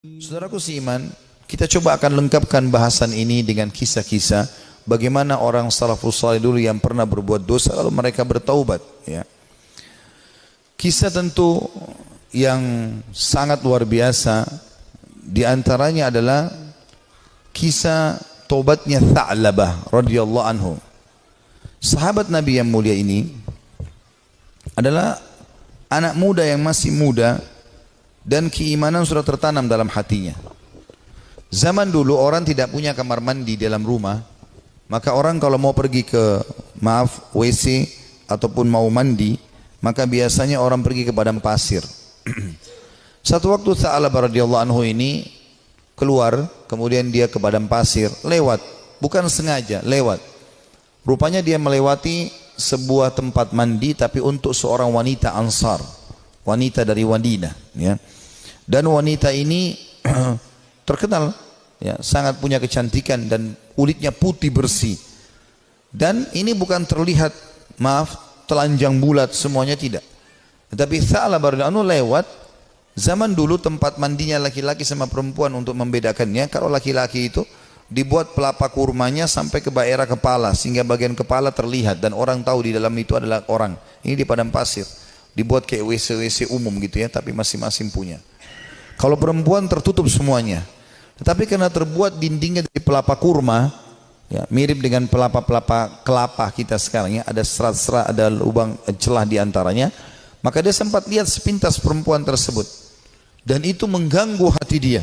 Saudaraku seiman, kita coba akan lengkapkan bahasan ini dengan kisah-kisah bagaimana orang salafus saleh dulu yang pernah berbuat dosa lalu mereka bertaubat, ya. Kisah tentu yang sangat luar biasa, di antaranya adalah kisah taubatnya Tha'labah radhiyallahu anhu. Sahabat Nabi yang mulia ini adalah anak muda yang masih muda dan keimanan sudah tertanam dalam hatinya. Zaman dulu orang tidak punya kamar mandi dalam rumah, maka orang kalau mau pergi ke WC ataupun mau mandi, maka biasanya orang pergi ke padang pasir. Satu waktu Tha'labah radhiyallahu anhu ini keluar, kemudian dia ke padang pasir, lewat, bukan sengaja, lewat. Rupanya dia melewati sebuah tempat mandi tapi untuk seorang wanita Ansar, wanita dari Madinah, ya. Dan wanita ini terkenal, ya, sangat punya kecantikan dan kulitnya putih bersih. Dan ini bukan terlihat, telanjang bulat semuanya, tidak. Tetapi Tha'labah radhiyallahu anhu lewat. Zaman dulu tempat mandinya laki-laki sama perempuan untuk membedakannya, kalau laki-laki itu dibuat pelapa kurmanya sampai ke daerah kepala sehingga bagian kepala terlihat dan orang tahu di dalam itu adalah orang. Ini di padang pasir. Dibuat kayak WC-WC umum gitu, ya, tapi masing-masing punya. Kalau perempuan tertutup semuanya. Tetapi karena terbuat dindingnya dari pelapa kurma, ya, mirip dengan pelapa-pelapa kelapa kita sekarang, ya, ada serat-serat, ada lubang celah di antaranya, maka dia sempat lihat sepintas perempuan tersebut. Dan itu mengganggu hati dia.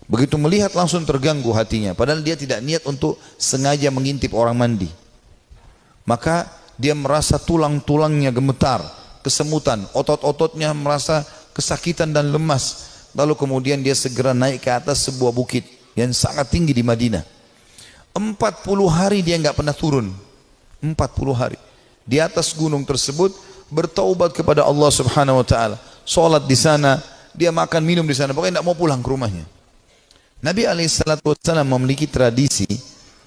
Begitu melihat langsung terganggu hatinya. Padahal dia tidak niat untuk sengaja mengintip orang mandi. Maka dia merasa tulang-tulangnya gemetar, kesemutan, otot-ototnya merasa kesakitan dan lemas. Lalu kemudian dia segera naik ke atas sebuah bukit yang sangat tinggi di Madinah. 40 hari dia nggak pernah turun. 40 hari. Di atas gunung tersebut bertaubat kepada Allah Subhanahu wa taala. Salat di sana, dia makan minum di sana, pokoknya tidak mau pulang ke rumahnya. Nabi SAW memiliki tradisi,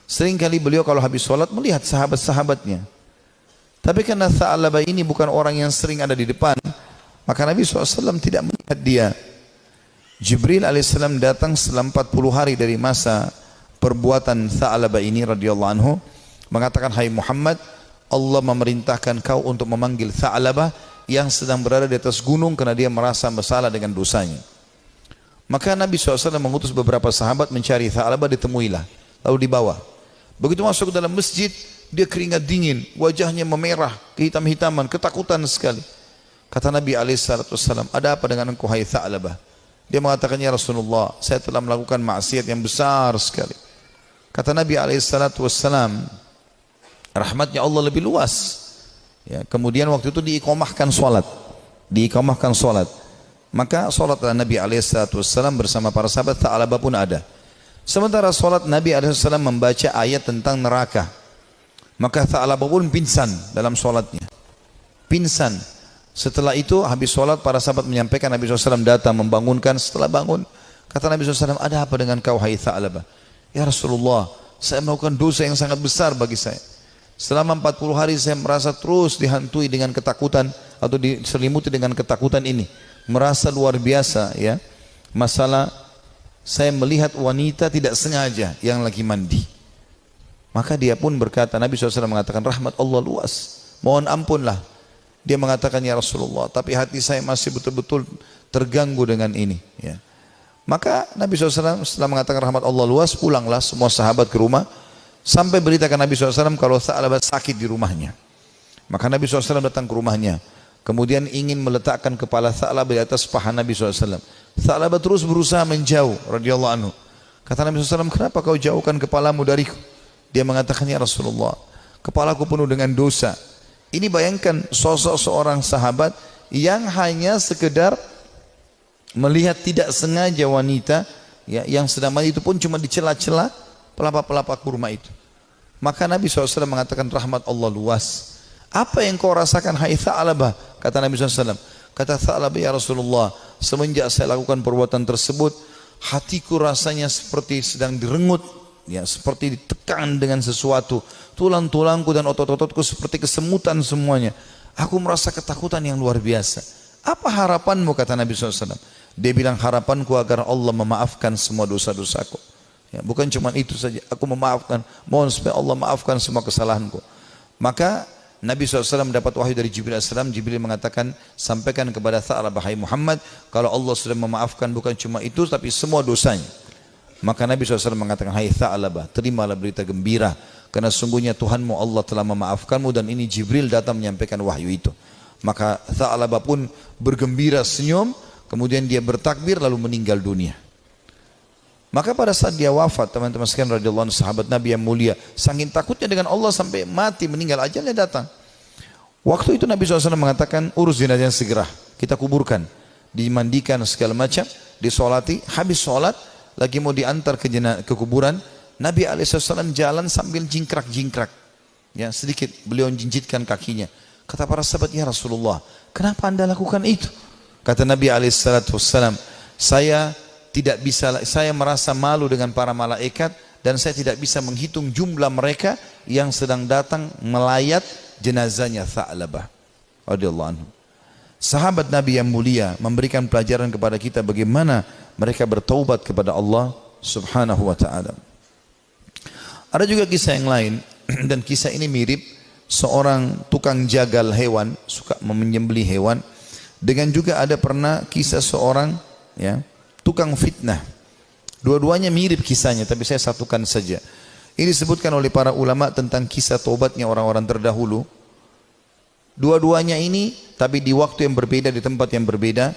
seringkali beliau kalau habis sholat melihat sahabat-sahabatnya. Tapi karena Tha'labah ini bukan orang yang sering ada di depan, maka Nabi SAW tidak melihat dia. Jibril alaihissalam datang setelah 40 hari dari masa perbuatan Tha'labah ini radhiyallahu anhu, mengatakan, "Hai Muhammad, Allah memerintahkan kau untuk memanggil Tha'labah yang sedang berada di atas gunung karena dia merasa bersalah dengan dosanya." Maka Nabi SAW mengutus beberapa sahabat mencari Tha'labah, ditemuilah, lalu dibawa. Begitu masuk ke dalam masjid, dia keringat dingin, wajahnya memerah, kehitam-hitaman, ketakutan sekali. Kata Nabi SAW, "Ada apa dengan engkau, hai Tha'labah?" Dia mengatakan, "Ya Rasulullah, saya telah melakukan maksiat yang besar sekali." Kata Nabi SAW, rahmatnya Allah lebih luas. Ya, kemudian waktu itu diiqamahkan solat, maka solatlah Nabi SAW bersama para sahabat. Tha'labah pun ada. Sementara solat, Nabi SAW membaca ayat tentang neraka. Maka Tha'labah pun pingsan dalam solatnya, pingsan. Setelah itu habis solat, para sahabat menyampaikan, Nabi SAW datang membangunkan. Setelah bangun, kata Nabi SAW, "Ada apa dengan kau, hai Tha'labah?" "Ya Rasulullah, saya melakukan dosa yang sangat besar bagi saya. Selama 40 hari saya merasa terus dihantui dengan ketakutan atau diselimuti dengan ketakutan ini. Merasa luar biasa, ya. Masalah saya melihat wanita tidak sengaja yang lagi mandi." Maka dia pun berkata, Nabi SAW mengatakan, "Rahmat Allah luas, mohon ampunlah." Dia mengatakan, "Ya Rasulullah, tapi hati saya masih betul-betul terganggu dengan ini." Ya. Maka Nabi SAW setelah mengatakan rahmat Allah luas, pulanglah semua sahabat ke rumah. Sampai beritakan Nabi SAW kalau Tha'labah sakit di rumahnya. Maka Nabi SAW datang ke rumahnya. Kemudian ingin meletakkan kepala Tha'labah di atas paha Nabi SAW. Tha'labah terus berusaha menjauh radhiyallahu anhu. Kata Nabi SAW, "Kenapa kau jauhkan kepalamu dariku?" Dia mengatakan, "Ya Rasulullah, kepalaku penuh dengan dosa." Ini bayangkan sosok seorang sahabat yang hanya sekedar melihat tidak sengaja wanita, ya, yang sedang mandi, itu pun cuma di celah-celah pelapa-pelapa kurma itu. Maka Nabi SAW mengatakan, rahmat Allah luas. "Apa yang kau rasakan, hai Tha'labah?" Kata Nabi SAW. Kata Tha'labah, "Ya Rasulullah, semenjak saya lakukan perbuatan tersebut, hatiku rasanya seperti sedang direngut, ya, seperti ditekan dengan sesuatu. Tulang-tulangku dan otot-ototku seperti kesemutan semuanya. Aku merasa ketakutan yang luar biasa. Apa harapanmu?" kata Nabi SAW. Dia bilang harapanku agar Allah memaafkan semua dosa-dosaku. Ya, bukan cuma itu saja, aku memaafkan, mohon supaya Allah maafkan semua kesalahanku. Maka Nabi SAW mendapat wahyu dari Jibril AS. Jibril mengatakan, sampaikan kepada Tha'labah, hai Muhammad, kalau Allah sudah memaafkan bukan cuma itu tapi semua dosanya. Maka Nabi SAW mengatakan, hai Tha'labah, terimalah berita gembira, karena sungguhnya Tuhanmu Allah telah memaafkanmu, dan ini Jibril datang menyampaikan wahyu itu. Maka Tha'labah pun bergembira, senyum, kemudian dia bertakbir lalu meninggal dunia. Maka pada saat dia wafat, teman-teman sekalian radhiyallahu anhu, sahabat Nabi yang mulia, saking takutnya dengan Allah sampai mati, meninggal, ajalnya datang. Waktu itu Nabi SAW mengatakan, urus jenazahnya segera, kita kuburkan, dimandikan segala macam, disolati. Habis sholat lagi mau diantar ke kuburan, Nabi SAW jalan sambil jingkrak-jingkrak, ya sedikit beliau jinjitkan kakinya. Kata para sahabat, ya Rasulullah, kenapa anda lakukan itu? Kata Nabi SAW, saya merasa malu dengan para malaikat, dan saya tidak bisa menghitung jumlah mereka yang sedang datang melayat jenazahnya Tha'labah radhiyallahu anhu. Sahabat Nabi yang mulia memberikan pelajaran kepada kita bagaimana mereka bertaubat kepada Allah Subhanahu wa ta'ala. Ada juga kisah yang lain, dan kisah ini mirip seorang tukang jagal hewan, suka menyembelih hewan. Dengan juga ada pernah kisah seorang, ya, tukang fitnah. Dua-duanya mirip kisahnya, tapi saya satukan saja. Ini disebutkan oleh para ulama tentang kisah taubatnya orang-orang terdahulu. Dua-duanya ini, tapi di waktu yang berbeda, di tempat yang berbeda,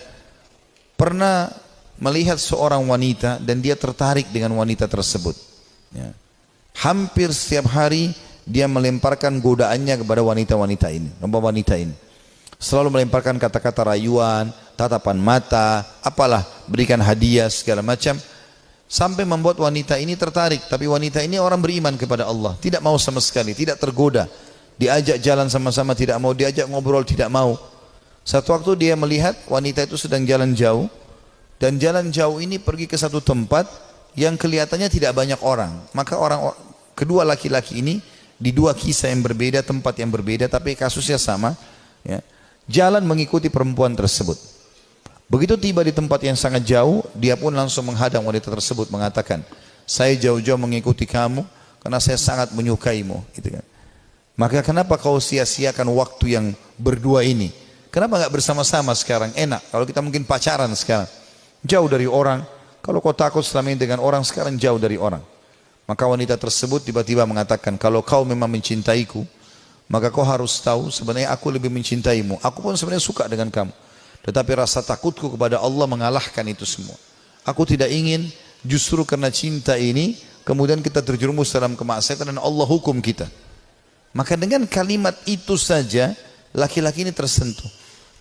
pernah melihat seorang wanita dan dia tertarik dengan wanita tersebut. Ya. Hampir setiap hari dia melemparkan godaannya kepada wanita-wanita ini. Selalu melemparkan kata-kata rayuan, tatapan mata, apalah, berikan hadiah segala macam, sampai membuat wanita ini tertarik. Tapi wanita ini orang beriman kepada Allah, tidak mau sama sekali, tidak tergoda. Diajak jalan sama-sama tidak mau, diajak ngobrol tidak mau. Satu waktu dia melihat wanita itu sedang jalan jauh, dan jalan jauh ini pergi ke satu tempat yang kelihatannya tidak banyak orang. Maka kedua laki-laki ini di dua kisah yang berbeda, tempat yang berbeda, tapi kasusnya sama, ya, jalan mengikuti perempuan tersebut. Begitu tiba di tempat yang sangat jauh, dia pun langsung menghadang wanita tersebut, mengatakan, saya jauh-jauh mengikuti kamu karena saya sangat menyukaimu, gitu kan. Maka kenapa kau sia-siakan waktu yang berdua ini? Kenapa nggak bersama-sama sekarang? Enak kalau kita mungkin pacaran sekarang, jauh dari orang. Kalau kau takut selama ini dengan orang, sekarang jauh dari orang. Maka wanita tersebut tiba-tiba mengatakan, kalau kau memang mencintaiku, maka kau harus tahu sebenarnya aku lebih mencintaimu. Aku pun sebenarnya suka dengan kamu, tetapi rasa takutku kepada Allah mengalahkan itu semua. Aku tidak ingin justru karena cinta ini kemudian kita terjerumus dalam kemaksiatan dan Allah hukum kita. Maka dengan kalimat itu saja laki-laki ini tersentuh.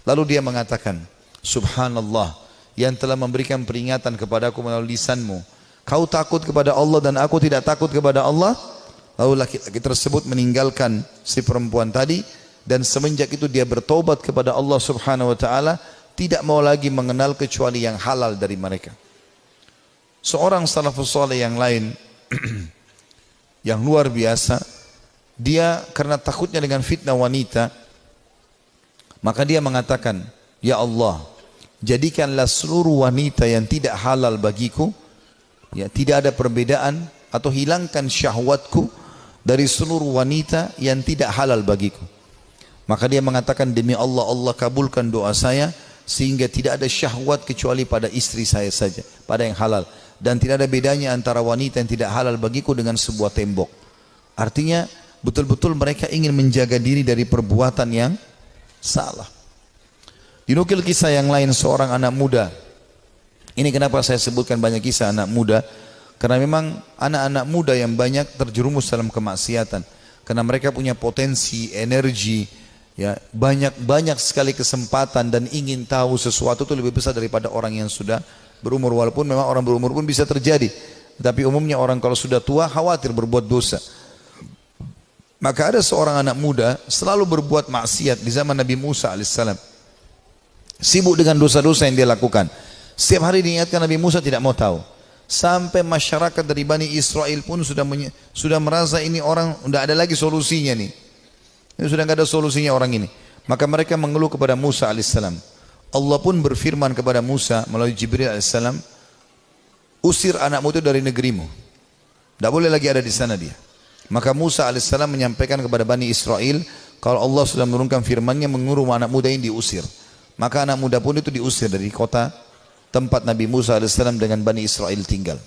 Lalu dia mengatakan, subhanallah, yang telah memberikan peringatan kepadaku melalui lisanmu. Kau takut kepada Allah dan aku tidak takut kepada Allah. Lalu laki-laki tersebut meninggalkan si perempuan tadi, dan semenjak itu dia bertobat kepada Allah Subhanahu wa ta'ala, tidak mau lagi mengenal kecuali yang halal dari mereka. Seorang salafus saleh yang lain yang luar biasa, dia karena takutnya dengan fitnah wanita, maka dia mengatakan, ya Allah, jadikanlah seluruh wanita yang tidak halal bagiku, ya, tidak ada perbedaan, atau hilangkan syahwatku dari seluruh wanita yang tidak halal bagiku. Maka dia mengatakan, demi Allah, Allah kabulkan doa saya, sehingga tidak ada syahwat kecuali pada istri saya saja, pada yang halal. Dan tidak ada bedanya antara wanita yang tidak halal bagiku dengan sebuah tembok. Artinya betul-betul mereka ingin menjaga diri dari perbuatan yang salah. Dinukil kisah yang lain, seorang anak muda. Ini kenapa saya sebutkan banyak kisah anak muda, karena memang anak-anak muda yang banyak terjerumus dalam kemaksiatan. Karena mereka punya potensi, energi, ya, banyak sekali kesempatan, dan ingin tahu sesuatu itu lebih besar daripada orang yang sudah berumur. Walaupun memang orang berumur pun bisa terjadi, tapi umumnya orang kalau sudah tua khawatir berbuat dosa. Maka ada seorang anak muda selalu berbuat maksiat di zaman Nabi Musa alaihissalam. Sibuk dengan dosa-dosa yang dia lakukan. Setiap hari diingatkan, Nabi Musa tidak mau tahu. Sampai masyarakat dari Bani Israel pun sudah merasa ini orang tidak ada lagi solusinya nih. Ini sudah tidak ada solusinya orang ini. Maka mereka mengeluh kepada Musa alaihissalam. Allah pun berfirman kepada Musa melalui Jibril alaihissalam, usir anakmu itu dari negerimu. Tidak boleh lagi ada di sana dia. Maka Musa alaihissalam menyampaikan kepada Bani Israel, kalau Allah sudah menurunkan firman-Nya menyuruh anak muda ini diusir. Maka anak muda pun itu diusir dari kota tempat Nabi Musa alaihissalam dengan Bani Israel tinggal.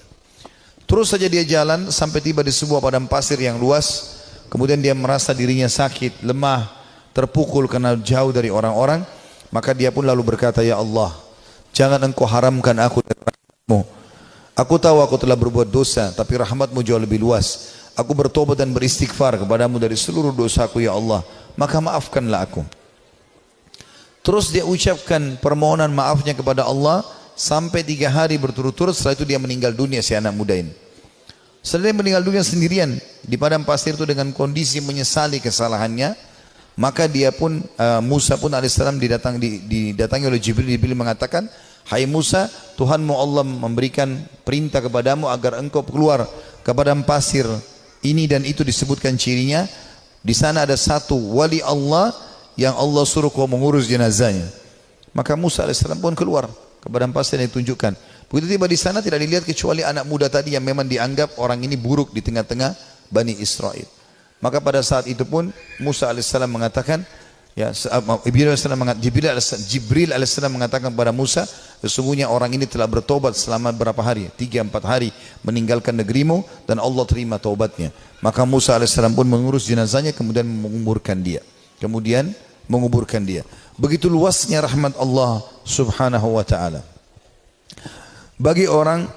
Terus saja dia jalan sampai tiba di sebuah padang pasir yang luas. Kemudian dia merasa dirinya sakit, lemah, terpukul karena jauh dari orang-orang. Maka dia pun lalu berkata, ya Allah, jangan engkau haramkan aku dari rahmat-Mu. Aku tahu aku telah berbuat dosa, tapi rahmat-Mu jauh lebih luas. Aku bertobat dan beristighfar kepadamu dari seluruh dosaku ya Allah. Maka maafkanlah aku. Terus dia ucapkan permohonan maafnya kepada Allah sampai 3 hari berturut-turut. Setelah itu dia meninggal dunia, si anak muda ini. Setelah dia meninggal dunia sendirian di padang pasir itu dengan kondisi menyesali kesalahannya. Maka dia pun Musa pun alaihissalam didatangi oleh Jibril. Jibril mengatakan, hai Musa, Tuhanmu Allah memberikan perintah kepadamu agar engkau keluar ke padang pasir ini dan itu disebutkan cirinya. Di sana ada satu wali Allah yang Allah suruh kau mengurus jenazahnya. Maka Musa alaihissalam pun keluar ke padang pasir yang ditunjukkan. Begitu tiba di sana tidak dilihat kecuali anak muda tadi yang memang dianggap orang ini buruk di tengah-tengah Bani Israel. Maka pada saat itu pun Musa alaihissalam mengatakan, ya, Jibril alaihissalam mengatakan kepada Musa, sesungguhnya orang ini telah bertobat selama berapa hari? 3-4 hari meninggalkan negerimu dan Allah terima taubatnya. Maka Musa alaihissalam pun mengurus jenazahnya kemudian menguburkan dia. Begitu luasnya rahmat Allah subhanahu wa ta'ala. Bagi orang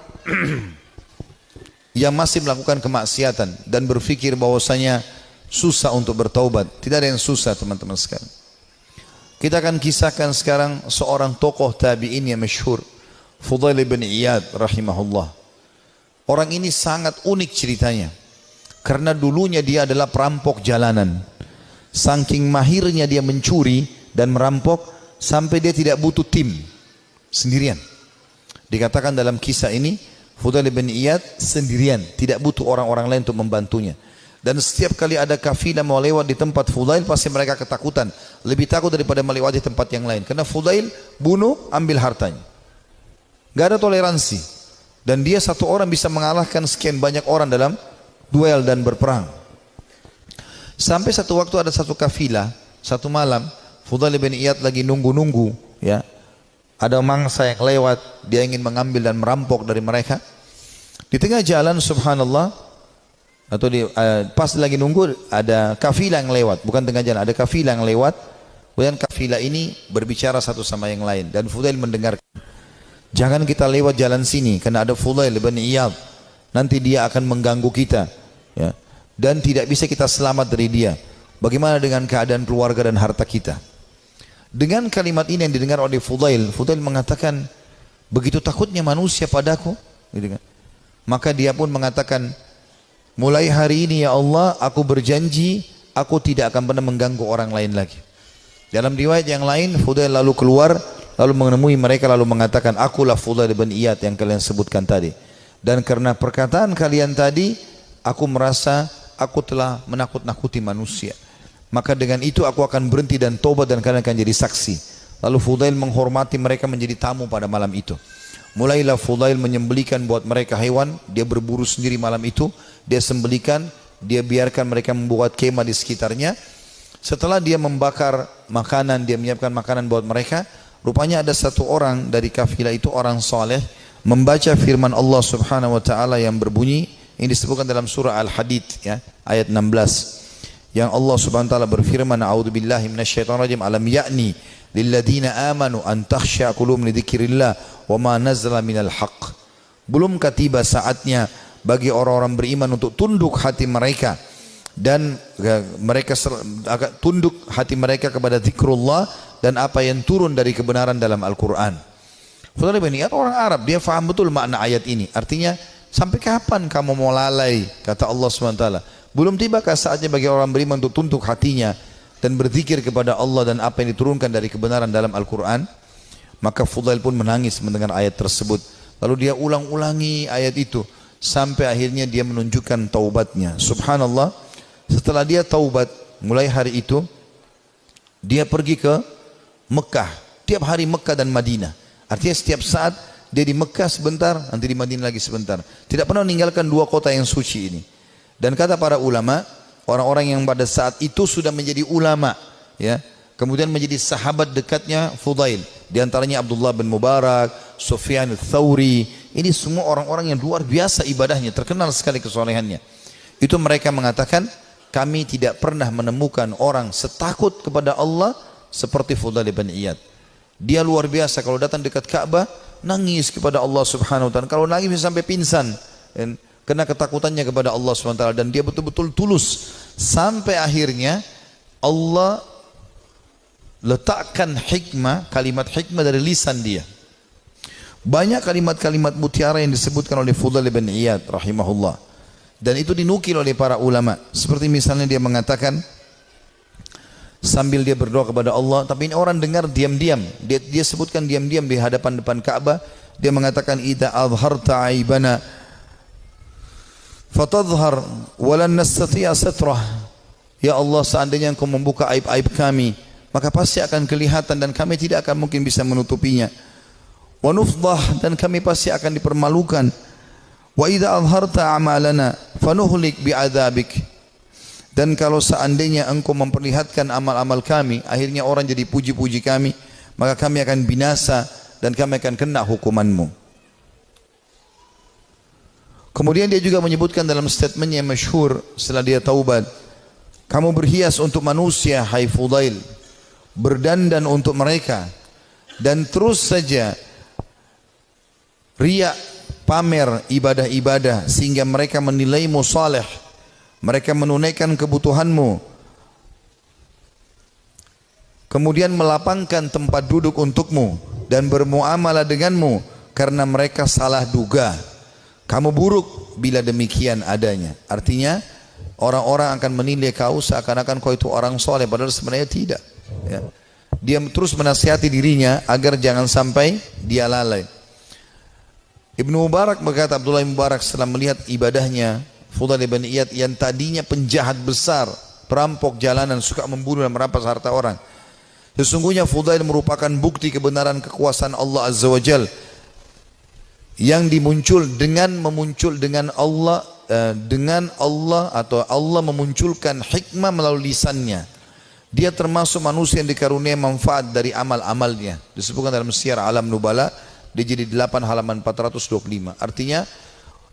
yang masih melakukan kemaksiatan dan berpikir bahwasanya susah untuk bertaubat, tidak ada yang susah teman-teman sekalian. Kita akan kisahkan sekarang seorang tokoh tabi'in yang masyhur, Fudail bin Iyad rahimahullah. Orang ini sangat unik ceritanya, karena dulunya dia adalah perampok jalanan. Saking mahirnya dia mencuri dan merampok sampai dia tidak butuh tim, sendirian. Dikatakan dalam kisah ini, Fudail bin Iyad sendirian, tidak butuh orang-orang lain untuk membantunya. Dan setiap kali ada kafilah mau lewat di tempat Fudail, pasti mereka ketakutan. Lebih takut daripada melewati tempat yang lain. Karena Fudail bunuh, ambil hartanya. Gak ada toleransi. Dan dia satu orang bisa mengalahkan sekian banyak orang dalam duel dan berperang. Sampai satu waktu ada satu kafilah, satu malam, Fudail bin Iyad lagi nunggu-nunggu, ya. Ada mangsa yang lewat, dia ingin mengambil dan merampok dari mereka. Di tengah jalan, subhanallah, atau pas lagi nunggu, ada kafilah yang lewat, bukan tengah jalan, ada kafilah yang lewat. Kemudian kafilah ini berbicara satu sama yang lain, dan Fudail mendengarkan. Jangan kita lewat jalan sini, karena ada Fudail bin Iyad, nanti dia akan mengganggu kita, ya. Dan tidak bisa kita selamat dari dia. Bagaimana dengan keadaan keluarga dan harta kita? Dengan kalimat ini yang didengar oleh Fudail, Fudail mengatakan, begitu takutnya manusia padaku, gitu kan. Maka dia pun mengatakan, mulai hari ini ya Allah, aku berjanji aku tidak akan pernah mengganggu orang lain lagi. Dalam riwayat yang lain, Fudail lalu keluar, lalu menemui mereka, lalu mengatakan, akulah Fudail bin Iyad yang kalian sebutkan tadi. Dan karena perkataan kalian tadi, aku merasa aku telah menakut-nakuti manusia. Maka dengan itu aku akan berhenti dan tobat dan kalian akan jadi saksi. Lalu Fudail menghormati mereka menjadi tamu pada malam itu. Mulailah Fudail menyembelikan buat mereka hewan, dia berburu sendiri malam itu, dia sembelikan, dia biarkan mereka membuat kemah di sekitarnya. Setelah dia membakar makanan, dia menyiapkan makanan buat mereka, rupanya ada satu orang dari kafilah itu, orang saleh, membaca firman Allah subhanahu wa ta'ala yang berbunyi, ini disebutkan dalam surah Al-Hadid, ya, ayat 16. Yang Allah subhanahu wa ta'ala berfirman, a'udzubillahi minasyaitonirrajim, alam ya'ni lilladina amanu an takhsha qulubuhum li dzikrillah wa ma nazala minal haqq. Belumkah tiba saatnya bagi orang-orang beriman untuk tunduk hati mereka dan mereka tunduk hati mereka kepada zikrullah dan apa yang turun dari kebenaran dalam Al-Quran. Fudail bin Iyad orang Arab, dia faham betul makna ayat ini. Artinya, sampai kapan kamu mau lalai, kata Allah SWT. Belum tibakah saatnya bagi orang beriman untuk tunduk hatinya dan berzikir kepada Allah dan apa yang diturunkan dari kebenaran dalam Al-Quran? Maka Fudail pun menangis mendengar ayat tersebut. Lalu dia ulang-ulangi ayat itu sampai akhirnya dia menunjukkan taubatnya. Subhanallah, setelah dia taubat, mulai hari itu dia pergi ke Mekah tiap hari Mekah dan Madinah. Artinya setiap saat dia di Mekah sebentar, nanti di Madinah lagi sebentar. Tidak pernah meninggalkan dua kota yang suci ini. Dan kata para ulama, orang-orang yang pada saat itu sudah menjadi ulama, ya, kemudian menjadi sahabat dekatnya Fudail. Di antaranya Abdullah bin Mubarak, Sufyan al-Thawri. Ini semua orang-orang yang luar biasa ibadahnya, terkenal sekali kesolehannya. Itu mereka mengatakan, kami tidak pernah menemukan orang setakut kepada Allah seperti Fudail bin Iyad. Dia luar biasa, kalau datang dekat Ka'bah nangis kepada Allah Subhanahu wa taala. Kalau nangis bisa sampai pingsan karena ketakutannya kepada Allah Subhanahu wa taala, dan dia betul-betul tulus sampai akhirnya Allah letakkan hikmah, kalimat hikmah dari lisan dia. Banyak kalimat-kalimat mutiara yang disebutkan oleh Fudail bin Iyad rahimahullah, dan itu dinukil oleh para ulama. Seperti misalnya dia mengatakan sambil dia berdoa kepada Allah, tapi ini orang dengar diam-diam. Dia sebutkan diam-diam di hadapan depan Ka'bah. Dia mengatakan, "Idza azharta aibana fatadhhar wa lan nastati'a satrah." Ya Allah, seandainya Engkau membuka aib-aib kami, maka pasti akan kelihatan dan kami tidak akan mungkin bisa menutupinya. Wa nufdah, dan kami pasti akan dipermalukan. Wa idza azharta a'malana fanuhlik bi'adzabik. Dan kalau seandainya Engkau memperlihatkan amal-amal kami, akhirnya orang jadi puji-puji kami, maka kami akan binasa dan kami akan kena hukuman-Mu. Kemudian dia juga menyebutkan dalam statementnya yang masyhur setelah dia taubat, kamu berhias untuk manusia, hai Fudail, berdandan untuk mereka, dan terus saja riak, pamer ibadah-ibadah sehingga mereka menilaimu saleh. Mereka menunaikan kebutuhanmu, kemudian melapangkan tempat duduk untukmu dan bermuamalah denganmu karena mereka salah duga. Kamu buruk bila demikian adanya. Artinya orang-orang akan menilai kau seakan-akan kau itu orang soleh, padahal sebenarnya tidak, ya. Dia terus menasihati dirinya agar jangan sampai dia lalai. Ibnu Mubarak berkata, Abdullah bin Mubarak setelah melihat ibadahnya Fudail bin Iyad yang tadinya penjahat besar, perampok jalanan, suka membunuh dan merampas harta orang, sesungguhnya Fudail merupakan bukti kebenaran kekuasaan Allah Azza wa Jal yang dimuncul dengan Allah atau Allah memunculkan hikmah melalui lisannya. Dia termasuk manusia yang dikaruniai manfaat dari amal-amalnya. Disebutkan dalam Syiar Alam Nubala di jilid 8 halaman 425. Artinya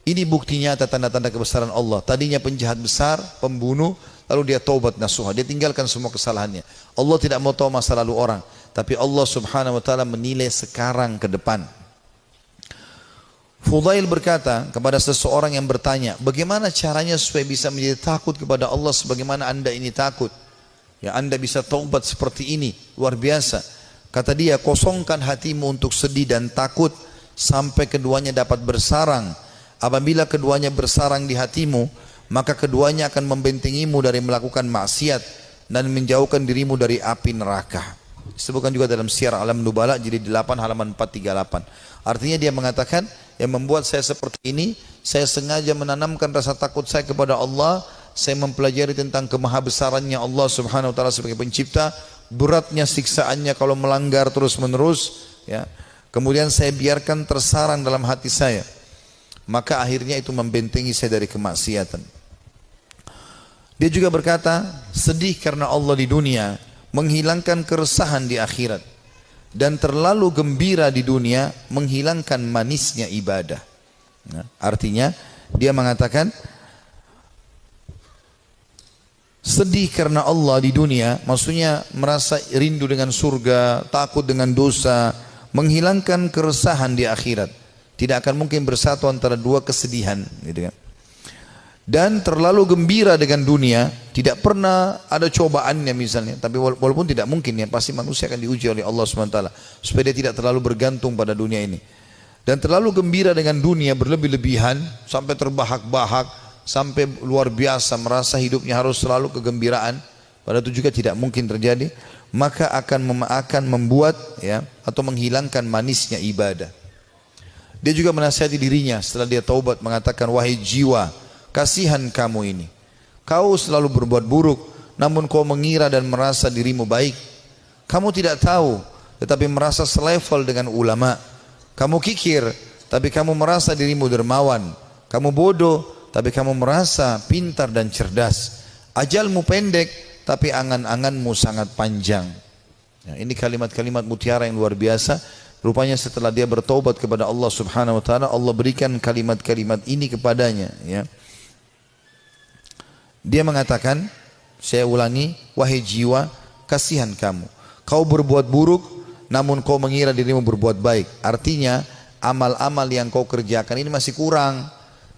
ini bukti nyata tanda-tanda kebesaran Allah. Tadinya penjahat besar, pembunuh, lalu dia taubat nasuha. Dia tinggalkan semua kesalahannya. Allah tidak mau tahu masa lalu orang, tapi Allah Subhanahu wa taala menilai sekarang ke depan. Fudail berkata kepada seseorang yang bertanya, bagaimana caranya supaya bisa menjadi takut kepada Allah sebagaimana Anda ini takut? Ya, Anda bisa taubat seperti ini, luar biasa. Kata dia, kosongkan hatimu untuk sedih dan takut sampai keduanya dapat bersarang. Apabila keduanya bersarang di hatimu, maka keduanya akan membentengimu dari melakukan maksiat dan menjauhkan dirimu dari api neraka. Disebutkan juga dalam Syiar Alam Nubala jilid 8 halaman 438. Artinya dia mengatakan, yang membuat saya seperti ini, saya sengaja menanamkan rasa takut saya kepada Allah. Saya mempelajari tentang kemahabesarannya Allah Subhanahu wa taala sebagai pencipta, beratnya siksaannya kalau melanggar terus-menerus, ya. Kemudian saya biarkan tersarang dalam hati saya. Maka akhirnya itu membentengi saya dari kemaksiatan. Dia juga berkata, sedih karena Allah di dunia menghilangkan keresahan di akhirat, dan terlalu gembira di dunia menghilangkan manisnya ibadah. Nah, artinya dia mengatakan sedih karena Allah di dunia, maksudnya merasa rindu dengan surga, takut dengan dosa, menghilangkan keresahan di akhirat. Tidak akan mungkin bersatu antara dua kesedihan, gitu kan. Dan terlalu gembira dengan dunia, tidak pernah ada cobaannya misalnya. Tapi walaupun tidak mungkin, ya pasti manusia akan diuji oleh Allah SWT supaya dia tidak terlalu bergantung pada dunia ini. Dan terlalu gembira dengan dunia berlebih-lebihan sampai terbahak-bahak, sampai luar biasa merasa hidupnya harus selalu kegembiraan, padahal itu juga tidak mungkin terjadi. Maka akan membuat, ya, atau menghilangkan manisnya ibadah. Dia juga menasihati dirinya setelah dia taubat, mengatakan, wahai jiwa, kasihan kamu ini. Kau selalu berbuat buruk, namun kau mengira dan merasa dirimu baik. Kamu tidak tahu tetapi merasa selevel dengan ulama. Kamu kikir, tapi kamu merasa dirimu dermawan. Kamu bodoh, tapi kamu merasa pintar dan cerdas. Ajalmu pendek, tapi angan-anganmu sangat panjang. Ya, ini kalimat-kalimat mutiara yang luar biasa. Rupanya setelah dia bertaubat kepada Allah Subhanahu wa taala, Allah berikan kalimat-kalimat ini kepadanya, ya. Dia mengatakan, saya ulangi, wahai jiwa, kasihan kamu. Kau berbuat buruk, namun kau mengira dirimu berbuat baik. Artinya, amal-amal yang kau kerjakan ini masih kurang.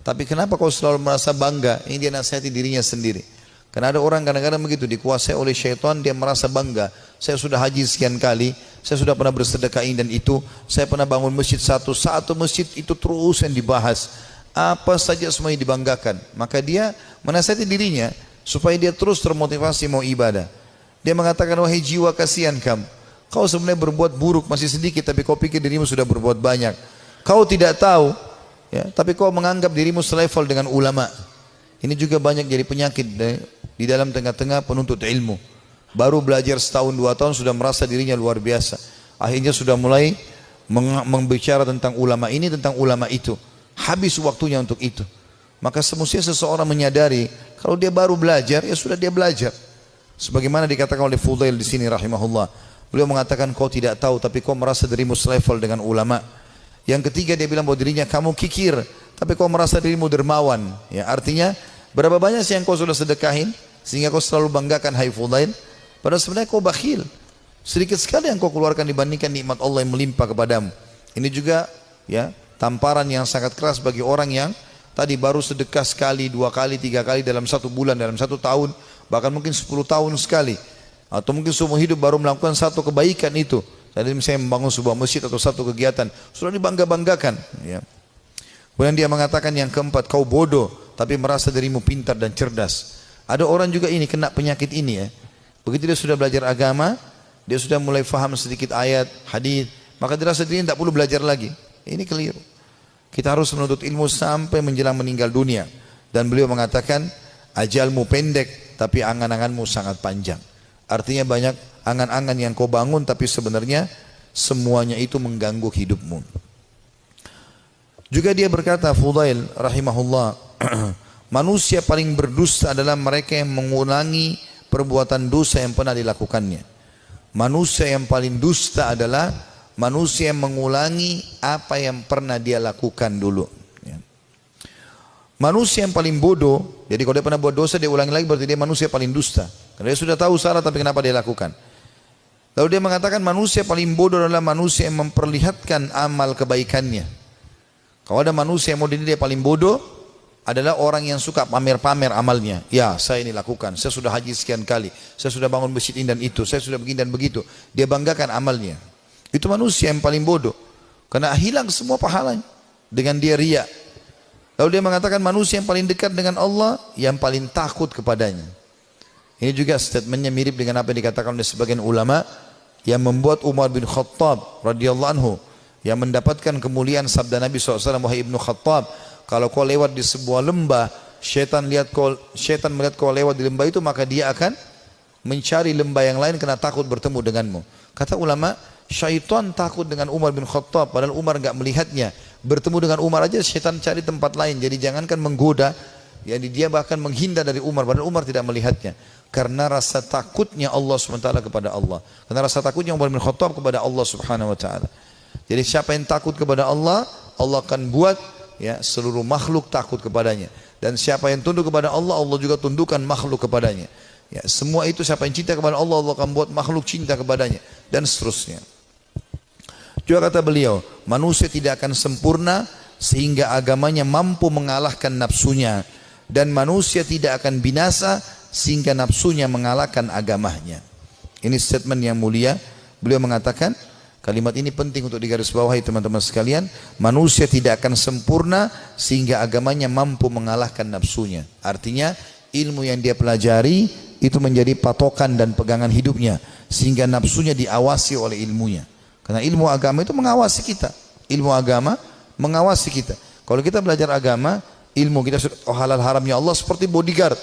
Tapi kenapa kau selalu merasa bangga? Ini dia nasihati dirinya sendiri. Karena ada orang kadang-kadang begitu, dikuasai oleh syaitan, dia merasa bangga. Saya sudah haji sekian kali, saya sudah pernah bersedekah ini dan itu, saya pernah bangun masjid satu masjid itu terus yang dibahas. Apa saja semuanya dibanggakan. Maka dia menasihati dirinya, supaya dia terus termotivasi mau ibadah. Dia mengatakan, wahai jiwa kasihan kamu. Kau sebenarnya berbuat buruk masih sedikit, tapi kau pikir dirimu sudah berbuat banyak. Kau tidak tahu, ya, tapi kau menganggap dirimu selevel dengan ulama. Ini juga banyak jadi penyakit di dalam tengah-tengah penuntut ilmu. Baru belajar setahun 2 tahun sudah merasa dirinya luar biasa. Akhirnya sudah mulai membicara tentang ulama ini, tentang ulama itu. Habis waktunya untuk itu. Maka semestinya seseorang menyadari kalau dia baru belajar, ya sudah dia belajar. Sebagaimana dikatakan oleh Fudail di sini rahimahullah. Beliau mengatakan, kau tidak tahu tapi kau merasa dirimu selevel dengan ulama. Yang ketiga dia bilang bahwa dirinya kamu kikir, tapi kau merasa dirimu dermawan. Ya, artinya berapa banyak sih yang kau sudah sedekahin sehingga kau selalu banggakan hai Fudail? Padahal sebenarnya kau bakhil. Sedikit sekali yang kau keluarkan dibandingkan nikmat Allah yang melimpah kepadamu. Ini juga, ya, tamparan yang sangat keras bagi orang yang tadi baru sedekah sekali, 2 kali, 3 kali dalam 1 bulan, dalam 1 tahun, bahkan mungkin 10 tahun sekali. Atau mungkin seumur hidup baru melakukan 1 kebaikan itu. Tadi misalnya membangun sebuah masjid atau 1 kegiatan, sudah dibangga-banggakan. Ya. Kemudian dia mengatakan yang keempat, kau bodoh, tapi merasa dirimu pintar dan cerdas. Ada orang juga ini kena penyakit ini, ya. Begitu dia sudah belajar agama, dia sudah mulai faham sedikit ayat, hadis, maka dia rasa dirinya tidak perlu belajar lagi. Ini keliru. Kita harus menuntut ilmu sampai menjelang meninggal dunia. Dan beliau mengatakan, ajalmu pendek, tapi angan-anganmu sangat panjang. Artinya banyak angan-angan yang kau bangun, tapi sebenarnya semuanya itu mengganggu hidupmu. Juga dia berkata, Fudail rahimahullah, manusia paling berdusta adalah mereka yang mengulangi perbuatan dosa yang pernah dilakukannya. Manusia yang paling dusta adalah manusia yang mengulangi apa yang pernah dia lakukan dulu. Ya. Manusia yang paling bodoh, jadi kalau dia pernah buat dosa dia ulangi lagi, berarti dia manusia paling dusta. Karena dia sudah tahu salah tapi kenapa dia lakukan. Lalu dia mengatakan manusia paling bodoh adalah manusia yang memperlihatkan amal kebaikannya. Kalau ada manusia yang mau dinilai dia paling bodoh, adalah orang yang suka pamer-pamer amalnya. Ya, saya ini lakukan, saya sudah haji sekian kali, saya sudah bangun masjid ini dan itu, saya sudah begini dan begitu. Dia banggakan amalnya. Itu manusia yang paling bodoh. Karena hilang semua pahalanya dengan dia riya. Lalu dia mengatakan manusia yang paling dekat dengan Allah, yang paling takut kepadanya. Ini juga statementnya mirip dengan apa yang dikatakan oleh sebagian ulama yang membuat Umar bin Khattab radhiyallahu anhu yang mendapatkan kemuliaan sabda Nabi SAW, wahai Ibnu Khattab, kalau kau lewat di sebuah lembah, syaitan melihat kau lewat di lembah itu, maka dia akan mencari lembah yang lain karena takut bertemu denganmu. Kata ulama, syaitan takut dengan Umar bin Khattab, padahal Umar enggak melihatnya. Bertemu dengan Umar aja syaitan cari tempat lain. Jadi jangankan menggoda, jadi dia bahkan menghindar dari Umar, padahal Umar tidak melihatnya. Karena rasa takutnya Allah SWT kepada Allah. Karena rasa takutnya Umar bin Khattab kepada Allah Subhanahu Wa Taala. Jadi siapa yang takut kepada Allah, Allah akan buat, ya, seluruh makhluk takut kepadanya. Dan siapa yang tunduk kepada Allah, Allah juga tundukkan makhluk kepadanya. Ya, semua itu siapa yang cinta kepada Allah, Allah akan buat makhluk cinta kepadanya, dan seterusnya. Juga kata beliau, manusia tidak akan sempurna sehingga agamanya mampu mengalahkan nafsunya, dan manusia tidak akan binasa sehingga nafsunya mengalahkan agamanya. Ini statement yang mulia. Beliau mengatakan, kalimat ini penting untuk digarisbawahi teman-teman sekalian. Manusia tidak akan sempurna sehingga agamanya mampu mengalahkan nafsunya. Artinya ilmu yang dia pelajari itu menjadi patokan dan pegangan hidupnya, sehingga nafsunya diawasi oleh ilmunya. Karena ilmu agama itu mengawasi kita. Ilmu agama mengawasi kita. Kalau kita belajar agama, ilmu kita halal haramnya Allah seperti bodyguard.